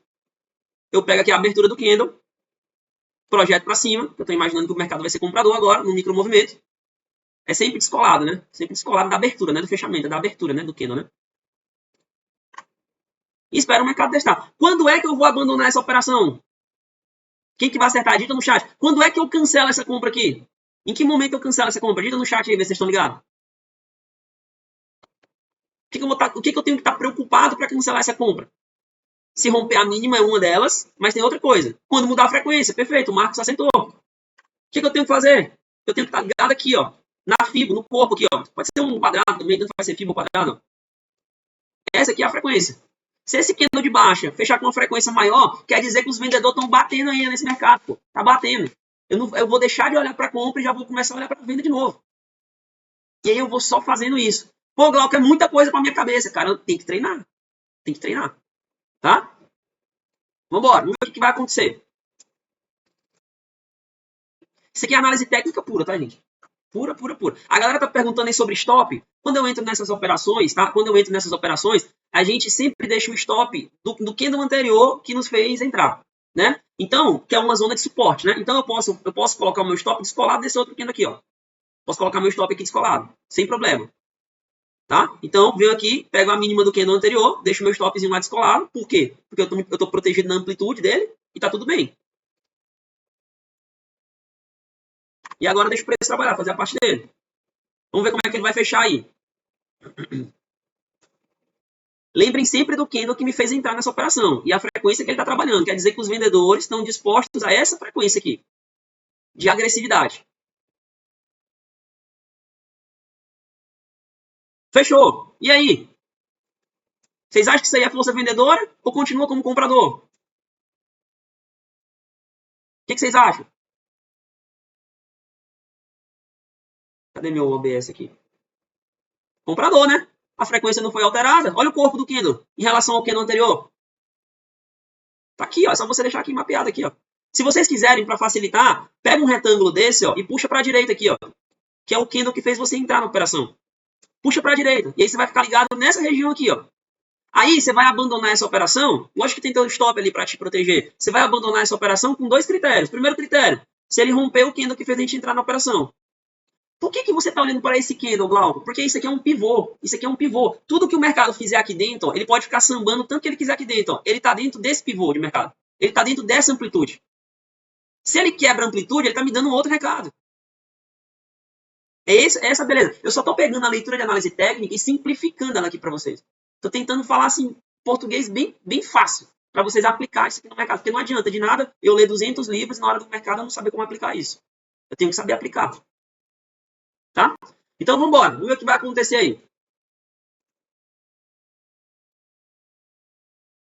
Eu pego aqui a abertura do candle. Projeto para cima. Eu estou imaginando que o mercado vai ser comprador agora, no micromovimento. É sempre descolado, né? Sempre descolado da abertura, né? Do fechamento, da abertura, né? Do candle, né? E espera o mercado testar. Quando é que eu vou abandonar essa operação? Quem que vai acertar? Dita no chat. Quando é que eu cancelo essa compra aqui? Em que momento eu cancelo essa compra? Dita no chat aí, ver se vocês estão ligados. O que eu tenho que estar preocupado para cancelar essa compra? Se romper a mínima é uma delas, mas tem outra coisa. Quando mudar a frequência, perfeito, o Marcos acertou. O que eu tenho que fazer? Eu tenho que estar ligado aqui, ó, na fibra, no corpo aqui, ó. Pode ser um quadrado também, tanto vai ser fibra ou quadrado. Essa aqui é a frequência. Se esse candle de baixa fechar com uma frequência maior, quer dizer que os vendedores estão batendo aí nesse mercado, pô. Tá batendo. Eu vou deixar de olhar para a compra e já vou começar a olhar para a venda de novo. E aí eu vou só fazendo isso. Pô, Glauco, é muita coisa para minha cabeça, cara. Eu tenho que treinar. Tem que treinar. Tá? Vambora. Vamos ver o que vai acontecer. Isso aqui é análise técnica pura, tá, gente? Pura, pura, pura. A galera tá perguntando aí sobre stop. Quando eu entro nessas operações, tá? Quando eu entro nessas operações, a gente sempre deixa o stop do candle anterior que nos fez entrar, né? Então, que é uma zona de suporte, né? Então, eu posso colocar o meu stop descolado desse outro candle aqui, ó. Posso colocar meu stop aqui descolado, sem problema. Tá? Então, venho aqui, pego a mínima do candle anterior, deixo meu stopzinho lá descolado. Por quê? Porque eu tô protegido na amplitude dele e tá tudo bem. E agora deixa o preço trabalhar, fazer a parte dele. Vamos ver como é que ele vai fechar aí. Lembrem sempre do candle que me fez entrar nessa operação e a frequência que ele está trabalhando. Quer dizer que os vendedores estão dispostos a essa frequência aqui de agressividade. Fechou. E aí? Vocês acham que isso aí é força vendedora ou continua como comprador? O que vocês acham? Cadê meu OBS aqui? Comprador, né? A frequência não foi alterada. Olha o corpo do candle em relação ao candle anterior. Tá aqui, ó. É só você deixar aqui mapeado aqui, ó. Se vocês quiserem, para facilitar, pega um retângulo desse, ó, e puxa para a direita aqui, ó, que é o candle que fez você entrar na operação. Puxa para a direita. E aí você vai ficar ligado nessa região aqui, ó. Aí você vai abandonar essa operação. Lógico que tem teu stop ali para te proteger. Você vai abandonar essa operação com dois critérios. Primeiro critério, se ele romper o candle que fez a gente entrar na operação. Por que você está olhando para esse candle, Glauco? Porque isso aqui é um pivô. Isso aqui é um pivô. Tudo que o mercado fizer aqui dentro, ó, ele pode ficar sambando tanto que ele quiser aqui dentro. Ó. Ele está dentro desse pivô de mercado. Ele está dentro dessa amplitude. Se ele quebra a amplitude, ele está me dando um outro recado. É essa beleza. Eu só estou pegando a leitura de análise técnica e simplificando ela aqui para vocês. Estou tentando falar assim, português bem, bem fácil, para vocês aplicarem isso aqui no mercado. Porque não adianta de nada eu ler 200 livros e na hora do mercado eu não saber como aplicar isso. Eu tenho que saber aplicar. Tá? Então vamos embora. Vamos ver o que vai acontecer aí.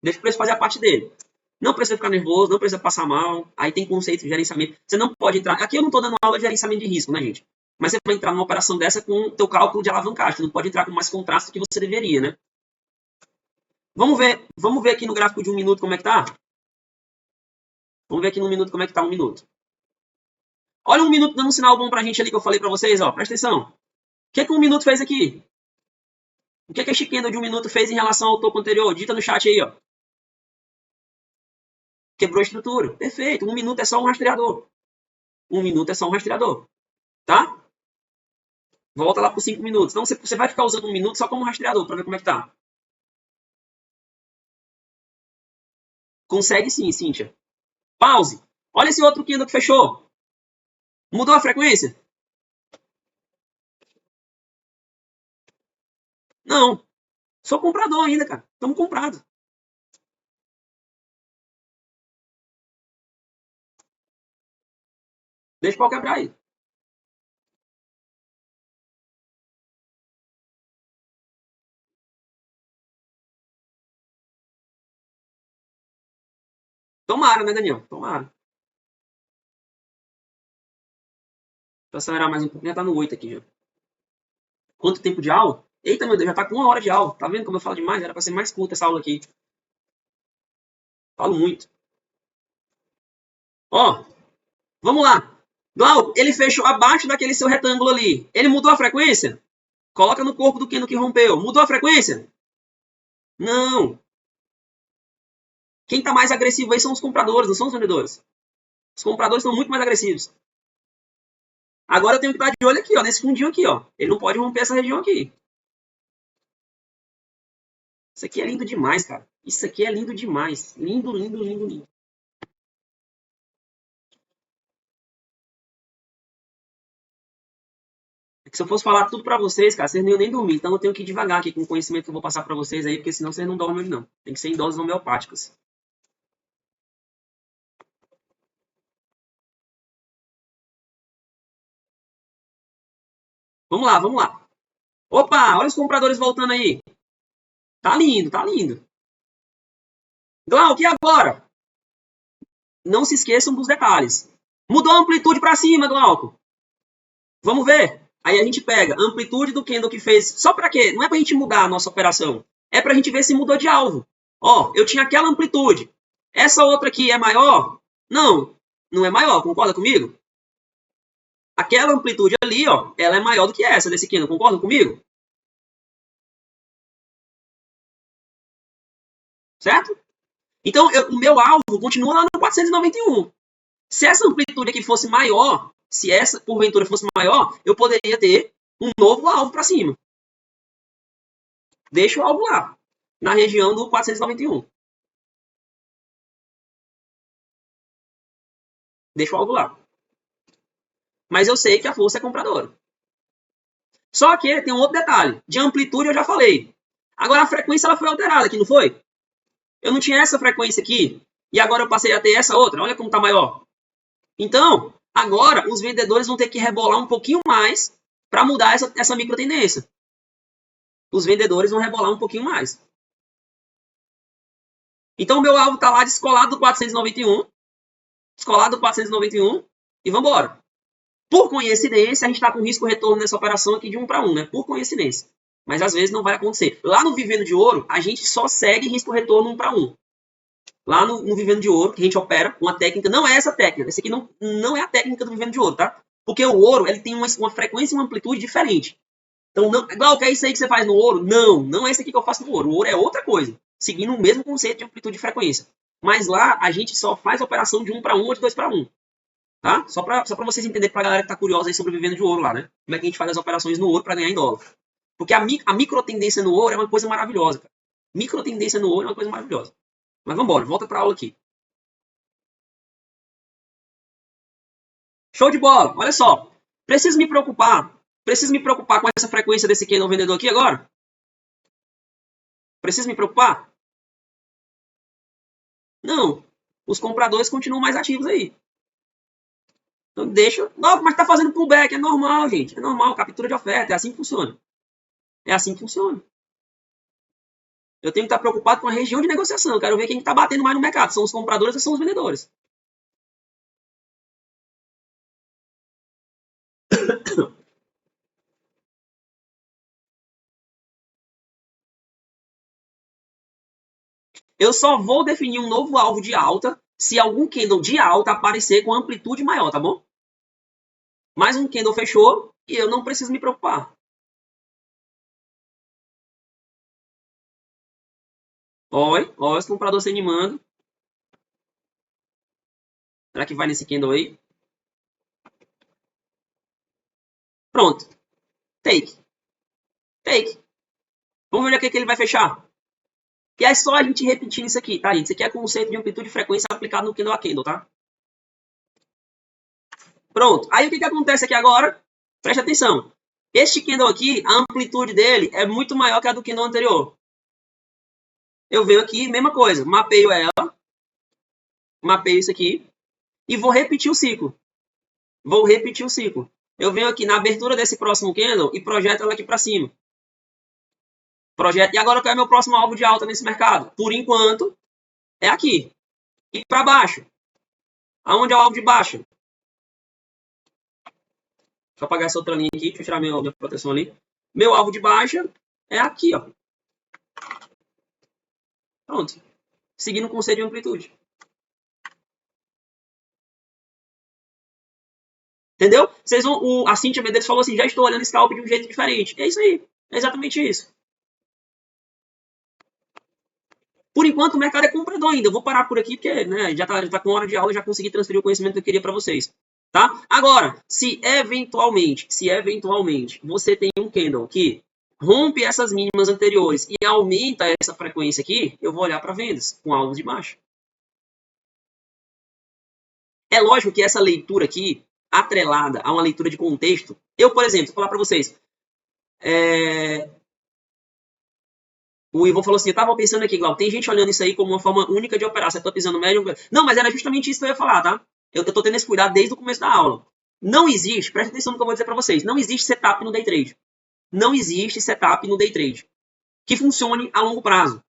Deixa o preço fazer a parte dele. Não precisa ficar nervoso, não precisa passar mal. Aí tem conceito de gerenciamento. Você não pode entrar... Aqui eu não estou dando aula de gerenciamento de risco, né, gente? Mas você vai entrar numa operação dessa com o teu cálculo de alavancagem. Você não pode entrar com mais contraste do que você deveria, né? Vamos ver aqui no gráfico de 1 minuto como é que tá? Vamos ver aqui no minuto como é que tá 1 minuto. Olha 1 minuto dando um sinal bom pra gente ali que eu falei pra vocês, ó. Presta atenção. O que 1 minuto fez aqui? O que este candle de 1 minuto fez em relação ao topo anterior? Dita no chat aí, ó. Quebrou a estrutura. Perfeito. 1 minuto é só um rastreador. 1 minuto é só um rastreador. Tá? Volta lá por 5 minutos. Então você vai ficar usando 1 minuto só como rastreador pra ver como é que tá. Consegue sim, Cíntia. Pause. Olha esse outro candle que fechou. Mudou a frequência? Não. Sou comprador ainda, cara. Estamos comprados. Deixa o pau quebrar aí. Tomara, né, Daniel? Tomara. Pra acelerar mais um pouco. Já tá no 8 aqui já. Quanto tempo de aula? Eita, meu Deus, já tá com 1 hora de aula. Tá vendo como eu falo demais? Era pra ser mais curta essa aula aqui. Falo muito. Ó, vamos lá. Glauco, ele fechou abaixo daquele seu retângulo ali. Ele mudou a frequência? Coloca no corpo do candle que rompeu. Mudou a frequência? Não. Quem está mais agressivo aí são os compradores, não são os vendedores. Os compradores estão muito mais agressivos. Agora eu tenho que estar de olho aqui, ó, nesse fundinho aqui, ó. Ele não pode romper essa região aqui. Isso aqui é lindo demais, cara. Isso aqui é lindo demais. Lindo, lindo, lindo, lindo. É que se eu fosse falar tudo pra vocês, cara, vocês não iam nem dormir. Então eu tenho que ir devagar aqui com o conhecimento que eu vou passar pra vocês aí, porque senão vocês não dormem, não. Tem que ser em doses homeopáticas. Vamos lá, vamos lá. Opa, olha os compradores voltando aí. Tá lindo, tá lindo. Glauco, e agora? Não se esqueçam dos detalhes. Mudou a amplitude para cima, Glauco. Vamos ver? Aí a gente pega a amplitude do candle que fez. Só para quê? Não é para a gente mudar a nossa operação. É para a gente ver se mudou de alvo. Ó, eu tinha aquela amplitude. Essa outra aqui é maior? Não, não é maior. Concorda comigo? Aquela amplitude ali, ó, ela é maior do que essa desse candle, concordam comigo? Certo? Então, o meu alvo continua lá no 491. Se essa amplitude aqui fosse maior, se essa porventura fosse maior, eu poderia ter um novo alvo para cima. Deixa o alvo lá, na região do 491. Deixa o alvo lá. Mas eu sei que a força é compradora. Só que tem um outro detalhe. De amplitude eu já falei. Agora a frequência ela foi alterada aqui, não foi? Eu não tinha essa frequência aqui. E agora eu passei a ter essa outra. Olha como está maior. Então, agora os vendedores vão ter que rebolar um pouquinho mais para mudar essa micro tendência. Os vendedores vão rebolar um pouquinho mais. Então, o meu alvo está lá descolado do 491. Descolado do 491. E vamos embora. Por coincidência, a gente está com risco retorno nessa operação aqui de 1 para 1, né? Por coincidência. Mas às vezes não vai acontecer. Lá no Vivendo de Ouro, a gente só segue risco retorno 1 para 1. Lá no Vivendo de Ouro, que a gente opera com uma técnica, não é essa técnica. Essa aqui não é a técnica do Vivendo de Ouro, tá? Porque o ouro ele tem uma frequência e uma amplitude diferente. Então, não, igual que é isso aí que você faz no ouro? Não é isso aqui que eu faço no ouro. O ouro é outra coisa, seguindo o mesmo conceito de amplitude e frequência. Mas lá a gente só faz a operação de 1 para 1 ou de 2 para 1. Tá? Só para vocês entenderem, para a galera que está curiosa aí sobre o Vivendo de Ouro lá, né? Como é que a gente faz as operações no ouro para ganhar em dólar. Porque a microtendência no ouro é uma coisa maravilhosa, cara. Microtendência no ouro é uma coisa maravilhosa. Mas vamos embora, volta para a aula aqui. Show de bola, olha só. Preciso me preocupar com essa frequência desse candle vendedor aqui agora? Preciso me preocupar? Não. Os compradores continuam mais ativos aí. Então deixa. Não, mas tá fazendo pullback, é normal, gente. É normal, captura de oferta, é assim que funciona. É assim que funciona. Eu tenho que estar preocupado com a região de negociação. Eu quero ver quem está batendo mais no mercado. São os compradores ou são os vendedores? Eu só vou definir um novo alvo de alta se algum candle de alta aparecer com amplitude maior, tá bom? Mais um candle fechou e eu não preciso me preocupar. Olha os compradores se animando. Será que vai nesse candle aí? Pronto. Take. Vamos ver o que ele vai fechar. E é só a gente repetir isso aqui, tá, gente? Isso aqui é conceito de amplitude e frequência aplicado no candle a candle, tá? Pronto. Aí o que acontece aqui agora? Preste atenção. Este candle aqui, a amplitude dele é muito maior que a do candle anterior. Eu venho aqui, mesma coisa. Mapeio ela. Mapeio isso aqui. E vou repetir o ciclo. Eu venho aqui na abertura desse próximo candle e projeto ela aqui para cima. E agora qual é meu próximo alvo de alta nesse mercado? Por enquanto, é aqui. E para baixo. Aonde é o alvo de baixo? Deixa eu apagar essa outra linha aqui. Deixa eu tirar minha proteção ali. Meu alvo de baixa é aqui, ó. Pronto. Seguindo o conceito de amplitude. Entendeu? A Cíntia Medeiros falou assim, já estou olhando scalp de um jeito diferente. É isso aí. É exatamente isso. Por enquanto, o mercado é comprador ainda. Eu vou parar por aqui, porque né, já tá com hora de aula e já consegui transferir o conhecimento que eu queria para vocês. Tá? Agora, se eventualmente você tem um candle que rompe essas mínimas anteriores e aumenta essa frequência aqui, eu vou olhar para vendas com alvos de baixa. É lógico que essa leitura aqui, atrelada a uma leitura de contexto, eu, por exemplo, vou falar para vocês, o Ivan falou assim, eu tava pensando aqui, Glauco, tem gente olhando isso aí como uma forma única de operar, você tá pisando médio... Não, mas era justamente isso que eu ia falar, tá? Eu tô tendo esse cuidado desde o começo da aula. Não existe, presta atenção no que eu vou dizer para vocês, não existe setup no day trade. Não existe setup no day trade que funcione a longo prazo.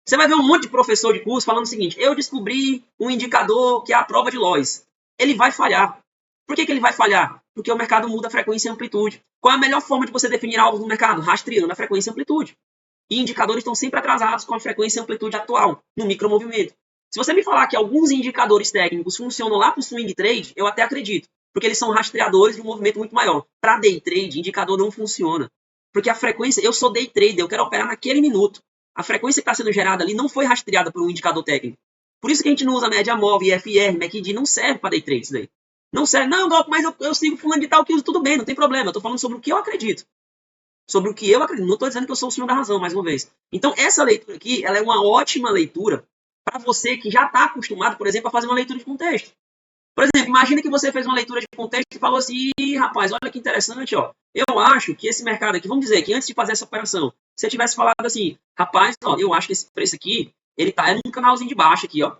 Você vai ver um monte de professor de curso falando o seguinte, eu descobri um indicador que é a prova de Lois. Ele vai falhar. Por que ele vai falhar? Porque o mercado muda a frequência e amplitude. Qual é a melhor forma de você definir algo no mercado? Rastreando a frequência e amplitude. E indicadores estão sempre atrasados com a frequência e amplitude atual, no micromovimento. Se você me falar que alguns indicadores técnicos funcionam lá para o swing trade, eu até acredito. Porque eles são rastreadores de um movimento muito maior. Para day trade, indicador não funciona. Porque a frequência, eu sou day trader, eu quero operar naquele minuto. A frequência que está sendo gerada ali não foi rastreada por um indicador técnico. Por isso que a gente não usa média móvel, IFR, MACD, não serve para day trade isso daí. Não serve. Não, mas eu sigo fulano de tal que usa, tudo bem, não tem problema. Eu estou falando sobre o que eu acredito. Sobre o que eu acredito. Não estou dizendo que eu sou o senhor da razão, mais uma vez. Então, essa leitura aqui, ela é uma ótima leitura para você que já está acostumado, por exemplo, a fazer uma leitura de contexto. Por exemplo, imagina que você fez uma leitura de contexto e falou assim, rapaz, olha que interessante, ó. Eu acho que esse mercado aqui, vamos dizer que antes de fazer essa operação, se você tivesse falado assim, rapaz, ó, eu acho que esse preço aqui, ele tá num canalzinho de baixo aqui, ó.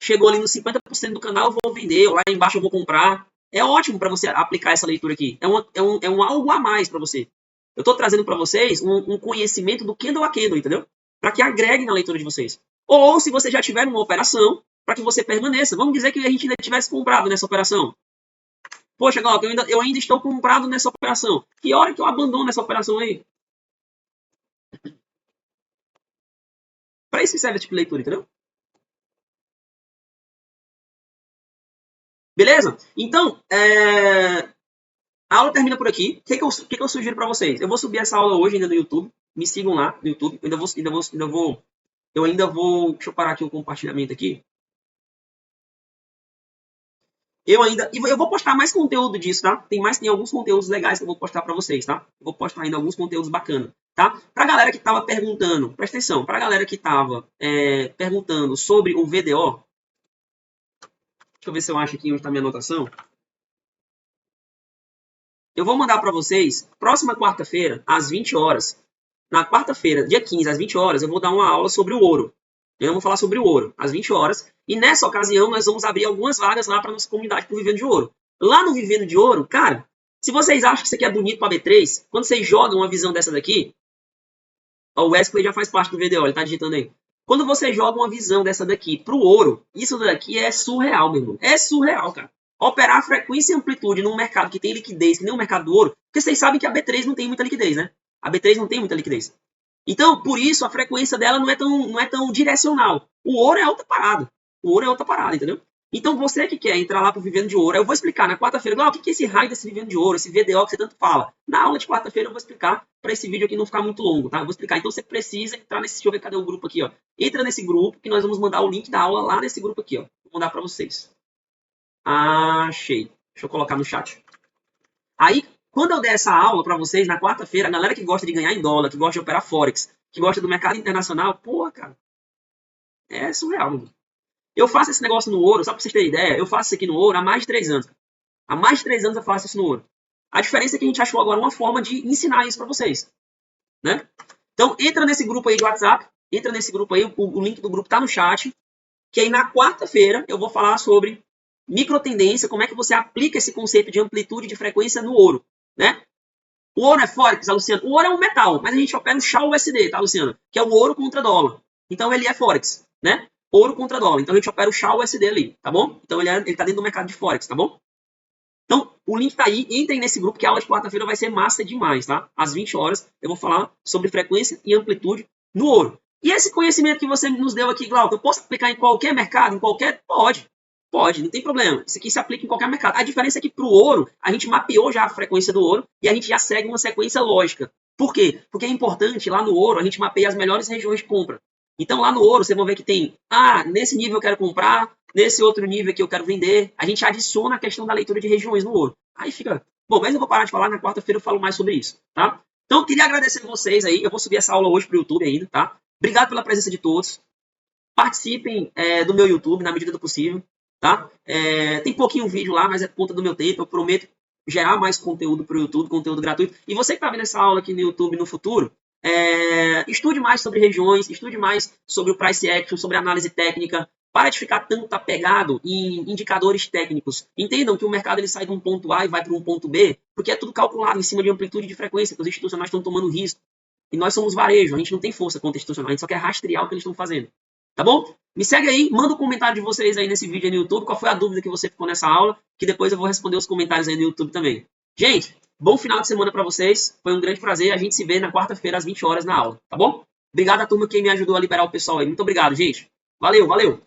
Chegou ali nos 50% do canal, eu vou vender, lá embaixo eu vou comprar. É ótimo para você aplicar essa leitura aqui. É um algo a mais para você. Eu estou trazendo para vocês um conhecimento do candle a candle, entendeu? Para que agregue na leitura de vocês. Ou se você já tiver uma operação, para que você permaneça. Vamos dizer que a gente ainda tivesse comprado nessa operação. Poxa, Glauco, eu ainda estou comprado nessa operação. Que hora que eu abandono essa operação aí? Para isso que serve esse tipo de leitura, entendeu? Beleza? Então, a aula termina por aqui. O que eu sugiro para vocês? Eu vou subir essa aula hoje ainda no YouTube. Me sigam lá no YouTube. Eu ainda vou. Deixa eu parar aqui o compartilhamento aqui. Eu vou postar mais conteúdo disso, tá? Tem alguns conteúdos legais que eu vou postar para vocês, tá? Eu vou postar ainda alguns conteúdos bacanas, tá? Pra galera que tava perguntando, presta atenção, pra galera que tava perguntando sobre o VDO, deixa eu ver se eu acho aqui onde tá minha anotação. Eu vou mandar para vocês, próxima quarta-feira, às 20 horas. Na quarta-feira, dia 15, às 20 horas, eu vou dar uma aula sobre o ouro. Eu vou falar sobre o ouro, às 20 horas. E nessa ocasião, nós vamos abrir algumas vagas lá para nossa comunidade do Vivendo de Ouro. Lá no Vivendo de Ouro, cara, se vocês acham que isso aqui é bonito para B3, quando vocês jogam uma visão dessa daqui, ó, o Wesley já faz parte do VDO, ele tá digitando aí. Quando você joga uma visão dessa daqui pro ouro, isso daqui é surreal, meu irmão. É surreal, cara. Operar frequência e amplitude num mercado que tem liquidez, que nem o mercado do ouro, porque vocês sabem que a B3 não tem muita liquidez, né? A B3 não tem muita liquidez. Então, por isso, a frequência dela não é tão direcional. O ouro é outra parada. O ouro é outra parada, entendeu? Então, você que quer entrar lá pro Vivendo de Ouro, eu vou explicar na quarta-feira, o que é esse raio desse Vivendo de Ouro, esse VDO que você tanto fala. Na aula de quarta-feira eu vou explicar, para esse vídeo aqui não ficar muito longo, tá? Eu vou explicar. Então, você precisa entrar nesse... Deixa eu ver cadê o grupo aqui, ó. Entra nesse grupo, que nós vamos mandar o link da aula lá nesse grupo aqui, ó. Vou mandar para vocês. Achei. Deixa eu colocar no chat. Aí, quando eu der essa aula para vocês na quarta-feira, a galera que gosta de ganhar em dólar, que gosta de operar Forex, que gosta do mercado internacional, porra, cara, é surreal, mano. Eu faço esse negócio no ouro, só para vocês terem ideia, eu faço isso aqui no ouro há mais de 3 anos. Há mais de 3 anos eu faço isso no ouro. A diferença é que a gente achou agora uma forma de ensinar isso para vocês, né? Então, entra nesse grupo aí de WhatsApp, entra nesse grupo aí, o link do grupo tá no chat, que aí na quarta-feira eu vou falar sobre microtendência, como é que você aplica esse conceito de amplitude de frequência no ouro, né? O ouro é Forex, tá, Luciano? O ouro é um metal, mas a gente opera o SHA-USD, tá, Luciano? Que é o ouro contra dólar. Então, ele é Forex, né? Ouro contra dólar. Então, a gente opera o SHA-USD ali, tá bom? Então, ele tá dentro do mercado de Forex, tá bom? Então, o link tá aí. Entrem nesse grupo, que a aula de quarta-feira vai ser massa demais, tá? Às 20 horas, eu vou falar sobre frequência e amplitude no ouro. E esse conhecimento que você nos deu aqui, Glauco, eu posso aplicar em qualquer mercado? Em qualquer? Pode. Pode, não tem problema. Isso aqui se aplica em qualquer mercado. A diferença é que para o ouro, a gente mapeou já a frequência do ouro e a gente já segue uma sequência lógica. Por quê? Porque é importante, lá no ouro, a gente mapeia as melhores regiões de compra. Então, lá no ouro, vocês vão ver que tem, nesse nível eu quero comprar, nesse outro nível aqui eu quero vender. A gente adiciona a questão da leitura de regiões no ouro. Aí fica... Bom, mas eu vou parar de falar, na quarta-feira eu falo mais sobre isso, tá? Então, eu queria agradecer a vocês aí. Eu vou subir essa aula hoje para o YouTube ainda, tá? Obrigado pela presença de todos. Participem do meu YouTube na medida do possível. Tá? Tem pouquinho vídeo lá, mas é por conta do meu tempo. Eu prometo gerar mais conteúdo para o YouTube, conteúdo gratuito. E você que está vendo essa aula aqui no YouTube no futuro, estude mais sobre regiões, estude mais sobre o price action, sobre análise técnica. Para de ficar tanto apegado em indicadores técnicos. Entendam que o mercado ele sai de um ponto A e vai para um ponto B, porque é tudo calculado em cima de amplitude de frequência, que os institucionais estão tomando risco. E nós somos varejo, a gente não tem força contra institucional, a gente só quer rastrear o que eles estão fazendo. Tá bom? Me segue aí, manda um comentário de vocês aí nesse vídeo aí no YouTube. Qual foi a dúvida que você ficou nessa aula? Que depois eu vou responder os comentários aí no YouTube também. Gente, bom final de semana para vocês. Foi um grande prazer. A gente se vê na quarta-feira às 20 horas na aula. Tá bom? Obrigado a turma que me ajudou a liberar o pessoal aí. Muito obrigado, gente. Valeu, valeu.